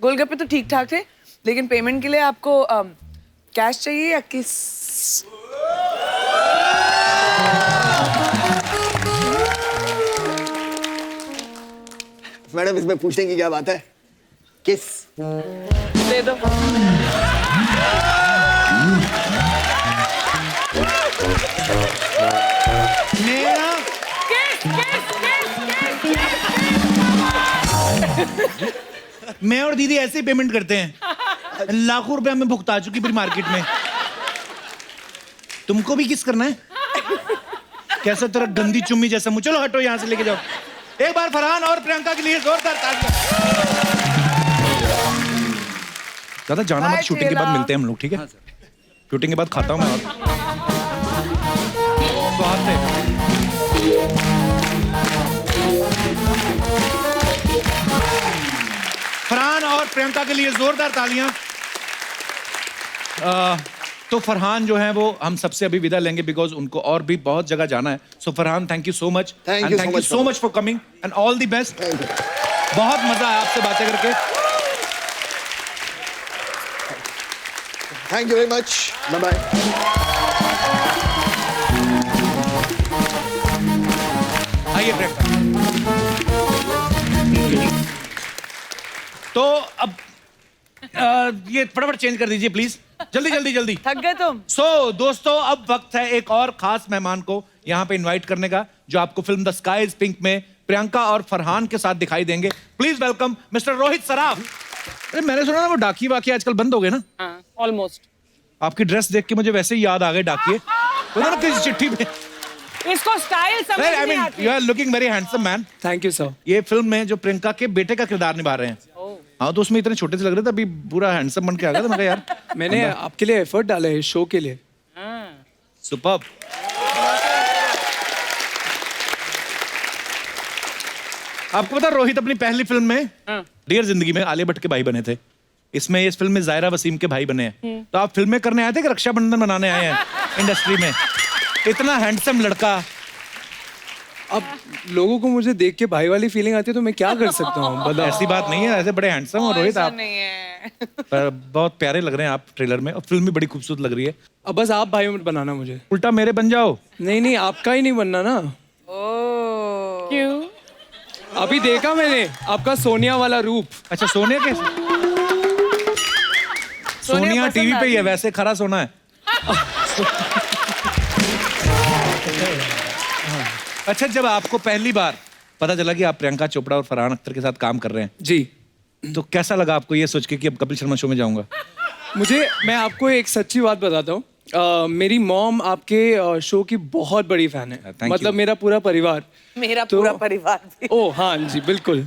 गोलगप्पे तो ठीक ठाक थे, लेकिन पेमेंट के लिए आपको कैश चाहिए या किस? मैडम इसमें पूछने की क्या बात है? किस दे दो। मैं और दीदी ऐसे ही पेमेंट करते हैं, लाखों रुपए हमें भुगता चुकी पूरी मार्केट में। तुमको भी किस करना है? कैसा तेरा गंदी चुम्मी जैसा मुंह। चलो हटो यहाँ से, लेके जाओ। एक बार फरहान और प्रियंका के लिए जोरदार तालियां। ज्यादा जाना मत, शूटिंग के बाद मिलते हैं हम लोग, ठीक है? शूटिंग के बाद खाता हूँ मैं। तो आपसे फरहान और प्रियंका के लिए जोरदार तालियां। तो फरहान जो है वो हम सबसे अभी विदा लेंगे, बिकॉज उनको और भी बहुत जगह जाना है। So Farhan thank you so much, thank you so much for coming and all the best. बहुत मजा आया आपसे बातें करके। Thank you very much, bye bye. आइए प्रियंका। तो अब ये फटाफट चेंज कर दीजिए प्लीज, जल्दी। थक गए तुम? सो दोस्तों अब वक्त है एक और खास मेहमान को यहाँ पे इनवाइट करने का, जो आपको film the sky is pink में प्रियंका और फरहान के साथ दिखाई देंगे। Please welcome mister Rohit Saraf. अरे मैंने सुना ना वो डाकिये वाकिये आजकल बंद हो गए ना? ऑलमोस्ट। आपकी ड्रेस देख के मुझे वैसे ही याद आ गए डाकिये। तो ना किसी चिट्ठी में इसको स्टाइल समझ नहीं आती। You are looking very handsome man. Thank you sir. ये फिल्म में जो प्रियंका के बेटे का किरदार निभा रहे हैं। हाँ तो उसमें इतने छोटे से लग रहे थे, अभी पूरा हैंडसम बन के आ गया था। मैं यार मैंने आपके लिए एफर्ट डाला है शो के लिए। सुपर्ब। आपको पता रोहित अपनी पहली फिल्म में डियर जिंदगी में आलिया भट्ट के भाई बने थे। इसमें इस फिल्म में जायरा वसीम के भाई बने हैं। तो आप फिल्में करने आए थे कि रक्षाबंधन मनाने आए हैं इंडस्ट्री में? इतना हैंडसम लड़का। अब लोगों को मुझे देख के भाई वाली फीलिंग आती है तो मैं क्या कर सकता हूँ बताओ। ऐसी बात नहीं है, ऐसे बड़े हैंडसम हो रोहित आप। नहीं है। पर बहुत प्यारे लग रहे हैं आप ट्रेलर में और फिल्म भी बड़ी खूबसूरत लग रही है। अब बस आप भाई मत बनाना मुझे। उल्टा मेरे बन जाओ। नहीं नहीं, आपका ही नहीं बनना ना। क्यों? अभी देखा मैंने आपका सोनिया वाला रूप। अच्छा सोनिया कैसे? सोनिया टीवी पे ही है, वैसे खरा सोना है। अच्छा, जब आपको पहली बार पता चला कि आप प्रियंका चोपड़ा और फरहान अख्तर के साथ काम कर रहे हैं जी, तो कैसा लगा आपको ये सोच के कि अब कपिल शर्मा शो में जाऊंगा? मैं आपको एक सच्ची बात बताता हूँ। मेरी मॉम आपके शो की बहुत बड़ी फैन है। मतलब मेरा पूरा परिवार। मेरा पूरा परिवार भी। ओ हाँ जी बिल्कुल।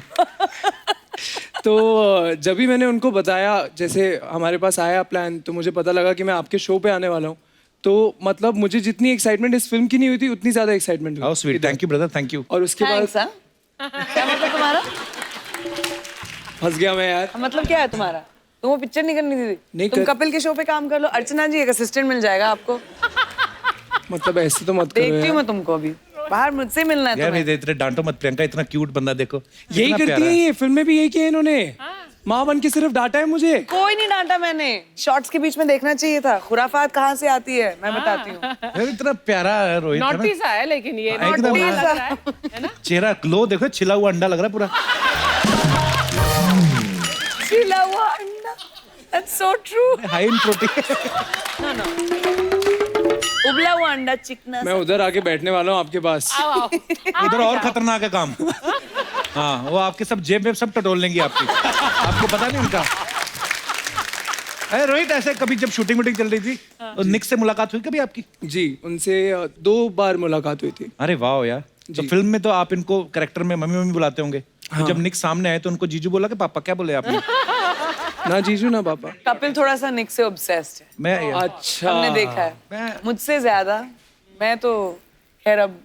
तो जब भी मैंने उनको बताया, जैसे हमारे पास आया प्लान, तो मुझे पता लगा कि मैं आपके शो पे आने वाला हूँ, तो मतलब मुझे जितनी एक्साइटमेंट इस फिल्म की नहीं हुई थी उतनी ज्यादा एक्साइटमेंट हुई। How sweet, thank you brother, thank you. और उसके बाद क्या मतलब तुम्हारा? फंस गया मैं यार। मतलब क्या है तुम्हारा? तुम वो पिक्चर नहीं करनी थी? नहीं तुम कर... कपिल के शो पे काम कर लो। अर्चना जी एक असिस्टेंट मिल जाएगा आपको। मतलब ऐसे तो मत करो। देखती हूँ मैं तुमको अभी। बाहर मुझसे मिलना है तुम्हें। इतने डांटो मत, प्रियंका इतना क्यूट बंदा देखो। यही करती है ये, फिल्म में भी यही किया इन्होंने। माँ बन के सिर्फ डांटा है मुझे। कोई नहीं डांटा मैंने। शॉर्ट्स के बीच में देखना चाहिए था। खुराफात कहाँ से आती है मैं बताती हूँ। यार इतना प्यारा है रोहित। नॉटी सा है लेकिन ये एकदम चेहरा ग्लो देखो, छिला हुआ अंडा लग रहा है पूरा। छिला हुआ अंडा, that's so true। High in protein. उबला हुआ अंडा, चिकना। मैं उधर आके बैठने वाला हूँ आपके पास। उधर और खतरनाक है काम। हाँ, वो आपके सब जेब में सब टटोल लेंगी आपकी। आपको पता नहीं उनका। अरे रोहित, ऐसे कभी जब शूटिंग वूटिंग चल रही थी तो निक से मुलाकात हुई कभी आपकी? जी, उनसे 2 बार मुलाकात हुई थी। अरे वाह यार। तो फिल्म में तो आप इनको कैरेक्टर में मम्मी मम्मी बुलाते होंगे। हाँ। तो जब निक सामने आए तो उनको जीजू बोला कि पापा? क्या बोले आपने? ना जीजू ना पापा। कपिल थोड़ा सा निक से ऑब्सेस्ड है। मैं अच्छा, हमने देखा है मुझसे ज्यादा। मैं तो खैर अब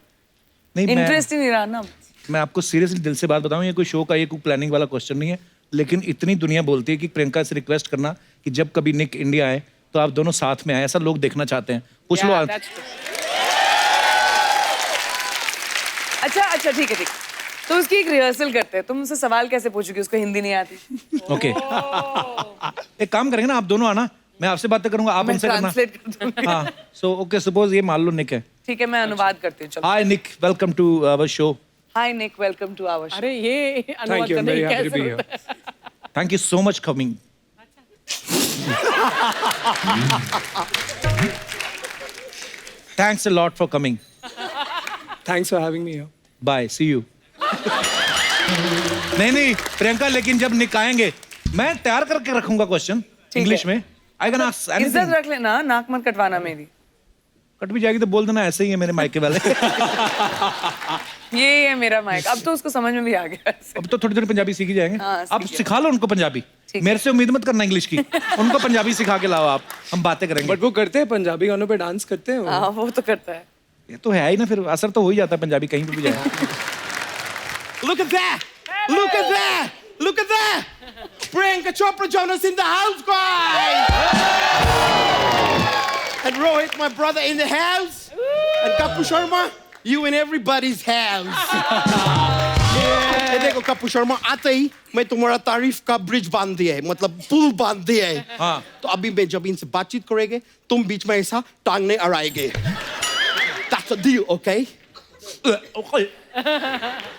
इंटरेस्ट ही नहीं रहा ना। मैं आपको सीरियसली दिल से बात बताऊं, ये कोई शो का ये कोई प्लानिंग वाला क्वेश्चन नहीं है, लेकिन इतनी दुनिया बोलती है कि प्रियंका से रिक्वेस्ट करना कि जब कभी निक इंडिया आए तो आप दोनों साथ में आए। ऐसा लोग देखना चाहते हैं। कुछ लोग। अच्छा ठीक है। तो उसकी एक रिहर्सल करते हैं। तुम उससे सवाल कैसे पूछोगी? उसको हिंदी नहीं आती। ओके, एक काम करेंगे ना, आप दोनों आना, मैं आपसे बातें करूंगा, आप उनसे करना। हाँ, सो ओके, सपोज ये मान लो निक है। ठीक है, मैं अनुवाद करती हूँ। Hi Nick, welcome to our show. Hi Nick, welcome to our show. अरे ये अनुवाद करने की क्या जरूरत है? Thank you so much coming. Thanks a lot for coming. Thanks for having me here. Bye, see you. नहीं प्रियंका, लेकिन जब निक आएंगे मैं तैयार करके रखूंगा क्वेश्चन इंग्लिश में। I can ask anything. इज्जत रख लेना, नाक मत कटवाना मेरी। कट भी जाएगी तो बोल देना ऐसे ही है मेरे मायके वाले। ये है मेरा माइक। अब तो उसको समझ में भी आ गया। अब तो थोड़ी थोड़ी पंजाबी सीख ही जाएंगे। हाँ, आप सिखा लो उनको पंजाबी। मेरे से उम्मीद मत करना इंग्लिश की। उनको पंजाबी सिखा के लाओ आप, हम बातें करेंगे। बट वो करते हैं, पंजाबी गानों पे डांस करते हैं। हाँ, वो तो करता है। ये तो है ही ना, फिर असर तो हो ही जाता है पंजाबी कहीं पे भी जाए। Look at that! Look at that! Look at that! Priyanka Chopra Jonas in the house, guys! And Rohit, my brother, in the house. And Kapu Sharma, you in everybody's house. ये देखो कपूर शर्मा, आते ही मैं तुम्हारा तारीफ का ब्रिज बांध दिया है, मतलब पुल बांध दिया है। हाँ। तो अभी मैं जब इनसे बातचीत करेंगे, तुम बीच में ऐसा टांग नहीं अड़ाएंगे। That's a deal, okay? Okay.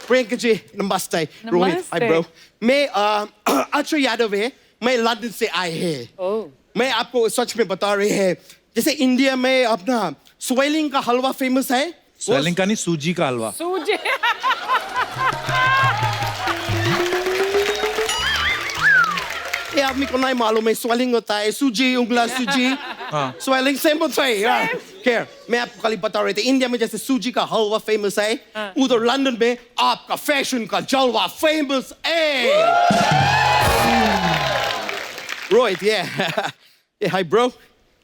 Priyanka ji नमस्ते। Rohit, hi bro. मैं अक्षय यादव है, मैं लंदन से आए हैं। मैं आपको सच में बता रहे हैं, जैसे इंडिया में अपना स्वेलिंग का हलवा फेमस है। स्वेलिंग का नहीं, सूजी का हलवा। सूजी। ये आदमी को नहीं मालूम है, स्वेलिंग होता है सूजी, उंगला सूजी। हाँ। स्वेलिंग सेम होता है। क्या? मैं आपको खाली बता रहे थे, इंडिया में जैसे सूजी का हलवा फेमस है, उधर लंदन में आपका फैशन का जलवा फेमस है। रोहित, ये हाय ब्रो।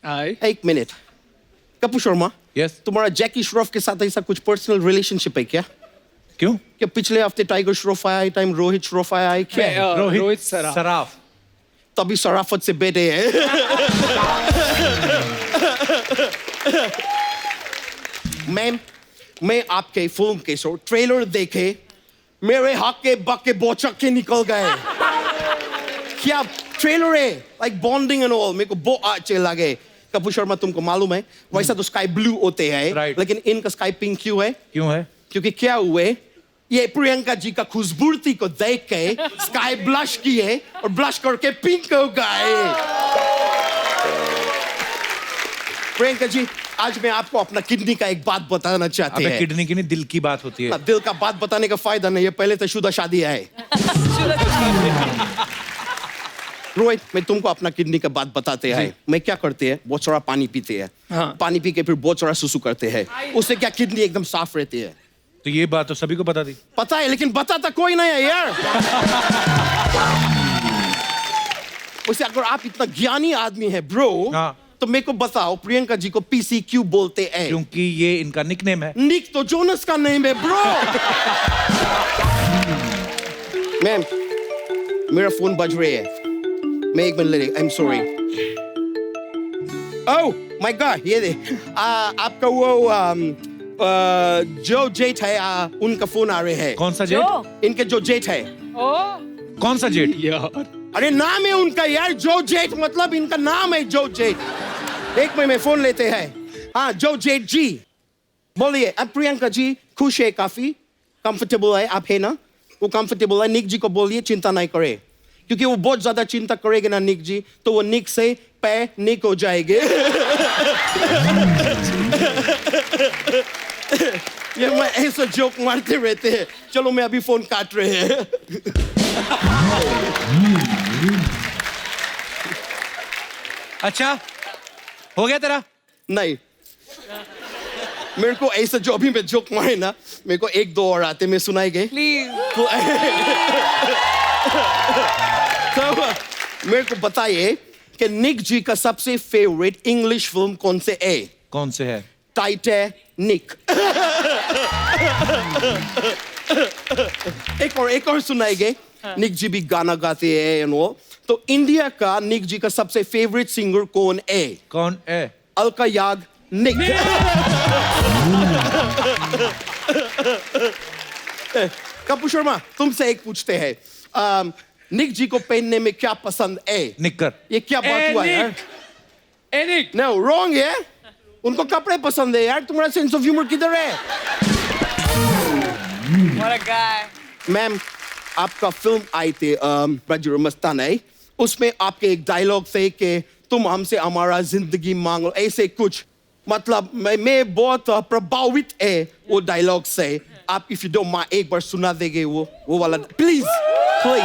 हाय। एक मिनट, कपूर शर्मा। यस। तुम्हारा जैकी श्रॉफ के साथ ऐसा कुछ पर्सनल रिलेशनशिप है क्या? क्यों? कि पिछले हफ्ते टाइगर श्रॉफ आया, टाइम रोहित श्रॉफ आया, क्या है? रोहित सराफ। तभी शराफत से बेटे हैं। मैं आपके फिल्म के ट्रेलर देखे, मेरे हाथ के बक्के बोचक के निकल गए। क्या ट्रेलर है, लाइक बॉन्डिंग एंड ऑल, मेरे को बहुत अच्छे लगे। कपूर शर्मा, तुमको मालूम है वैसा तो स्काई ब्लू होते हैं, लेकिन इनका स्काई पिंक क्यों है? क्यों है? क्योंकि क्या हुए, ये प्रियंका जी का खूबसूरती को देख के स्काई ब्लश किए और ब्लश करके पिंक हो गए। प्रियंका जी, आज मैं आपको अपना किडनी का एक बात बताना चाहते हैं। किडनी की नहीं, दिल की बात होती है। दिल का बात बताने का फायदा नहीं है, पहले तो शुदा शादी है। रोहित, मैं तुमको अपना किडनी का बात बताते हैं। मैं क्या करते हैं, बहुत सारा पानी पीते हैं। पानी पी के फिर बहुत सारा सुसु करते हैं, उससे क्या किडनी एकदम साफ रहती है। तो ये बात तो सभी को पता थी। पता है, लेकिन बताता कोई नहीं है यार। वैसे अगर आप इतना ज्ञानी आदमी है ब्रो, तो मेरे को बताओ प्रियंका जी को पीसी क्यों बोलते हैं? क्योंकि ये इनका निकनेम है। निक तो जोनस का नेम है ब्रो। मैम, मेरा फोन बज रहा है, मैं एक मिनट ले रही। I am sorry. Oh my God, ये दे आपका वो जो जेठ है, उनका फोन आ रहे हैं। कौन सा जेठ? इनके जो जेठ है। कौन सा जेठ? अरे नाम है उनका यार, जो जेठ, मतलब इनका नाम है जो जेठ। एक मिनट में फोन लेते हैं। हाँ, जो जेठ जी बोलिए। अब प्रियंका जी खुश है, काफी कंफर्टेबल है, आप है ना? वो कंफर्टेबल है। निक जी को बोलिए चिंता नहीं करे, क्योंकि वो बहुत ज्यादा चिंता करेंगे ना निक जी, तो वो निक से पैनिक हो जाएंगे। ये मैं ऐसा जोक मारते रहते हैं। चलो, मैं अभी फोन काट रहे हैं। अच्छा, हो गया तेरा? नहीं, मेरे को ऐसा जो अभी मैं जोक मारे ना, मेरे को एक दो और आते, मैं सुनाएंगे प्लीज। तो मेरे को बताइए कि निक जी का सबसे फेवरेट इंग्लिश फिल्म कौन से है? कौन से है? टाइटैनिक। एक और सुनाएंगे। निक जी भी गाना गाते हैं एंड वो। तो इंडिया का निक जी का सबसे फेवरेट सिंगर कौन है? कौन है? अलका याग्निक। कपूर शर्मा, तुमसे एक पूछते हैं, निक जी को पहनने में क्या पसंद है? निक्कर। ये क्या बात हुआ यार? नो, रॉन्ग है। उनको कपड़े पसंद है यार। तुम्हारा सेंस ऑफ ह्यूमर किधर है? What a guy. मैम, आपका फिल्म आई थी ब्रजर मस्ताना, उसमें आपके एक डायलॉग थे कि तुम हमसे हमारा जिंदगी मांगो, ऐसे कुछ। मतलब मैं बहुत प्रभावित है वो डायलॉग से। आप इफ यू डोंट माइंड एक बार सुना देंगे वो वाला, प्लीज प्लीज।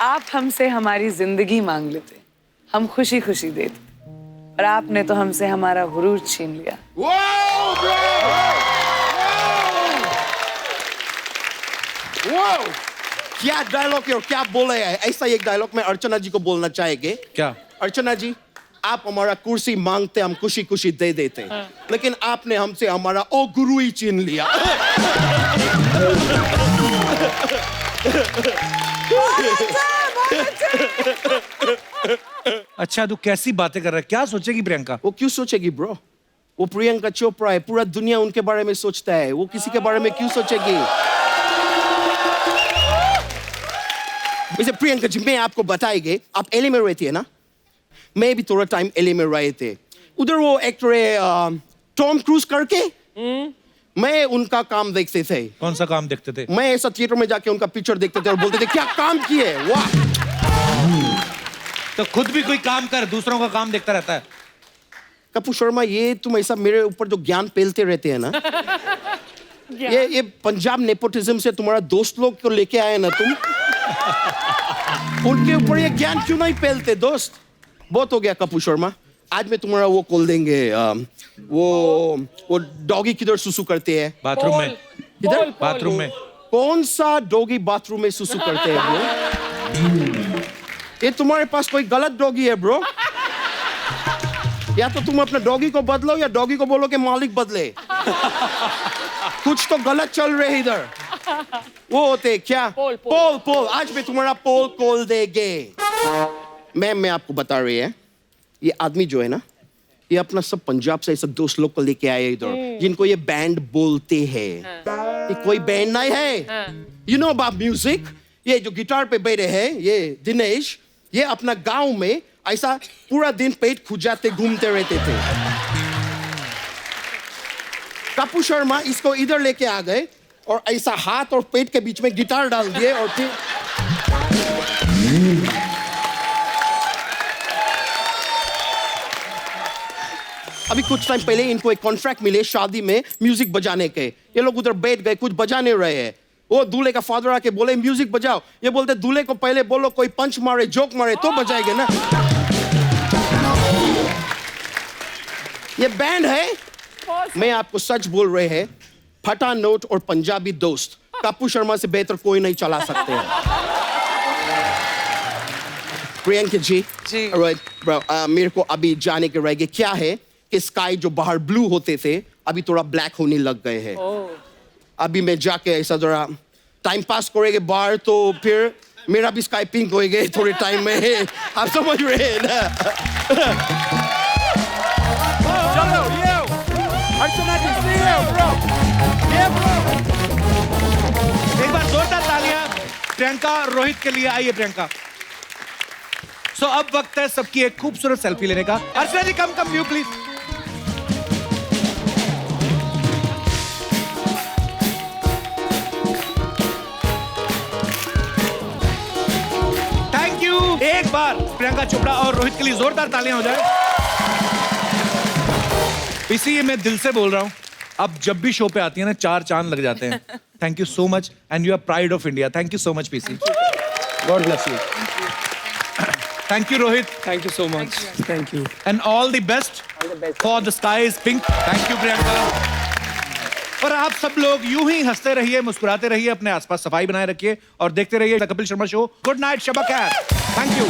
आप हमसे हमारी जिंदगी मांग लेते, हम खुशी खुशी देते, और आपने तो हमसे हमारा गुरूर छीन लिया। क्या डायलॉग है और क्या बोले है? ऐसा एक डायलॉग में अर्चना जी को बोलना चाहेंगे। क्या? अर्चना जी, आप हमारा कुर्सी मांगते, हम खुशी खुशी दे देते, लेकिन आपने हमसे हमारा ओ गुरु ही छीन लिया। अच्छा, तू कैसी बातें कर रहा है? क्या सोचेगी प्रियंका? वो क्यों सोचेगी ब्रो? वो प्रियंका चोपड़ा है, पूरा दुनिया उनके बारे में सोचता है। वो किसी के बारे में क्यों सोचेगी? वैसे प्रियंका जी, मैं आपको बताएंगे, आप एलए में रहती है ना? मैं भी थोड़ा टाइम एलए में रहे थे। उधर वो एक्टर है टॉम क्रूज करके, मैं उनका काम देखते थे। कौन सा काम देखते थे? मैं ऐसा थिएटर में जाके उनका पिक्चर देखते थे और बोलते थे क्या काम किए। वाह! तो खुद भी कोई काम कर, दूसरों का काम देखता रहता है। कपूर शर्मा, ये तुम ऐसा मेरे ऊपर जो ज्ञान पेलते रहते हैं ना, ये पंजाब नेपोटिज्म से तुम्हारा दोस्त लोग को लेके आए ना तुम, उनके ऊपर ये ज्ञान क्यों नहीं पेलते दोस्त? बहुत हो गया कपूर शर्मा। आज मैं तुम्हारा वो खोल देंगे, वो डॉगी किधर सुसु करते हैं? बाथरूम में। किधर? बाथरूम में। कौन सा डॉगी बाथरूम में सुसु करते हैं ब्रो? ये तुम्हारे पास कोई गलत डॉगी है ब्रो। या तो तुम अपने डॉगी को बदलो या डॉगी को बोलो कि मालिक बदले। कुछ तो गलत चल रहे इधर। वो होते क्या? पोल। आज मैं तुम्हारा पोल खोल देंगे। मैम, मैं आपको बता रही है, ये आदमी जो है ना, ये अपना सब पंजाब से ऐसे दोस्त लोग को लेके आए इधर, जिनको ये बैंड बोलते हैं। ये कोई बैंड नहीं है। You know about music? ये जो गिटार पे बैठे हैं, ये दिनेश, ये अपना गांव में ऐसा पूरा दिन पेट खुजाते घूमते रहते थे। कपू शर्मा इसको इधर लेके आ गए और ऐसा हाथ और पेट के बीच में गिटार डाल दिए और फिर अभी कुछ टाइम पहले इनको एक कॉन्ट्रैक्ट मिले शादी में म्यूजिक बजाने के। ये लोग उधर बैठ गए, कुछ बजा नहीं रहे हैं। वो दूल्हे का फादर आके बोले म्यूजिक बजाओ। ये बोलते दूल्हे को पहले बोलो कोई पंच मारे, जोक मारे तो बजाएंगे ना। ये बैंड है। मैं आपको सच बोल रहे हैं, फटा नोट और पंजाबी दोस्त कपू शर्मा से बेहतर कोई नहीं चला सकते हैं। प्रियंका जी, मेरे को अभी जाने के रहेंगे। क्या है कि स्काई जो बाहर ब्लू होते थे अभी थोड़ा ब्लैक होने लग गए हैं। अभी मैं जाके ऐसा जरा टाइम पास करेंगे बाहर, तो फिर मेरा भी स्काई पिंक होएगा थोड़े टाइम में। आप समझ रहे हैं ना? चलो ये अर्चना जी, see you, bro. ये bro. एक बार जोरदार तालियां प्रियंका और रोहित के लिए। आइए प्रियंका। सो अब वक्त है सबकी एक खूबसूरत सेल्फी लेने का। अर्चना जी कम व्यू प्लीज। Thank you. एक बार प्रियंका चोपड़ा और रोहित के लिए जोरदार तालियां हो जाए। पीसी, ये मैं दिल से बोल रहा हूं, अब जब भी शो पे आती है ना 4 चांद लग जाते हैं। Thank you so much and you are pride of India. Thank you so much PC. God bless you. Thank you Rohit. Thank you so much. Thank you and all the best for the sky is pink. Thank you Priyanka. और आप सब लोग यूं ही हंसते रहिए, मुस्कुराते रहिए, अपने आसपास सफाई बनाए रखिए और देखते रहिए the Kapil Sharma show. Good night Shaba Khair. Thank you.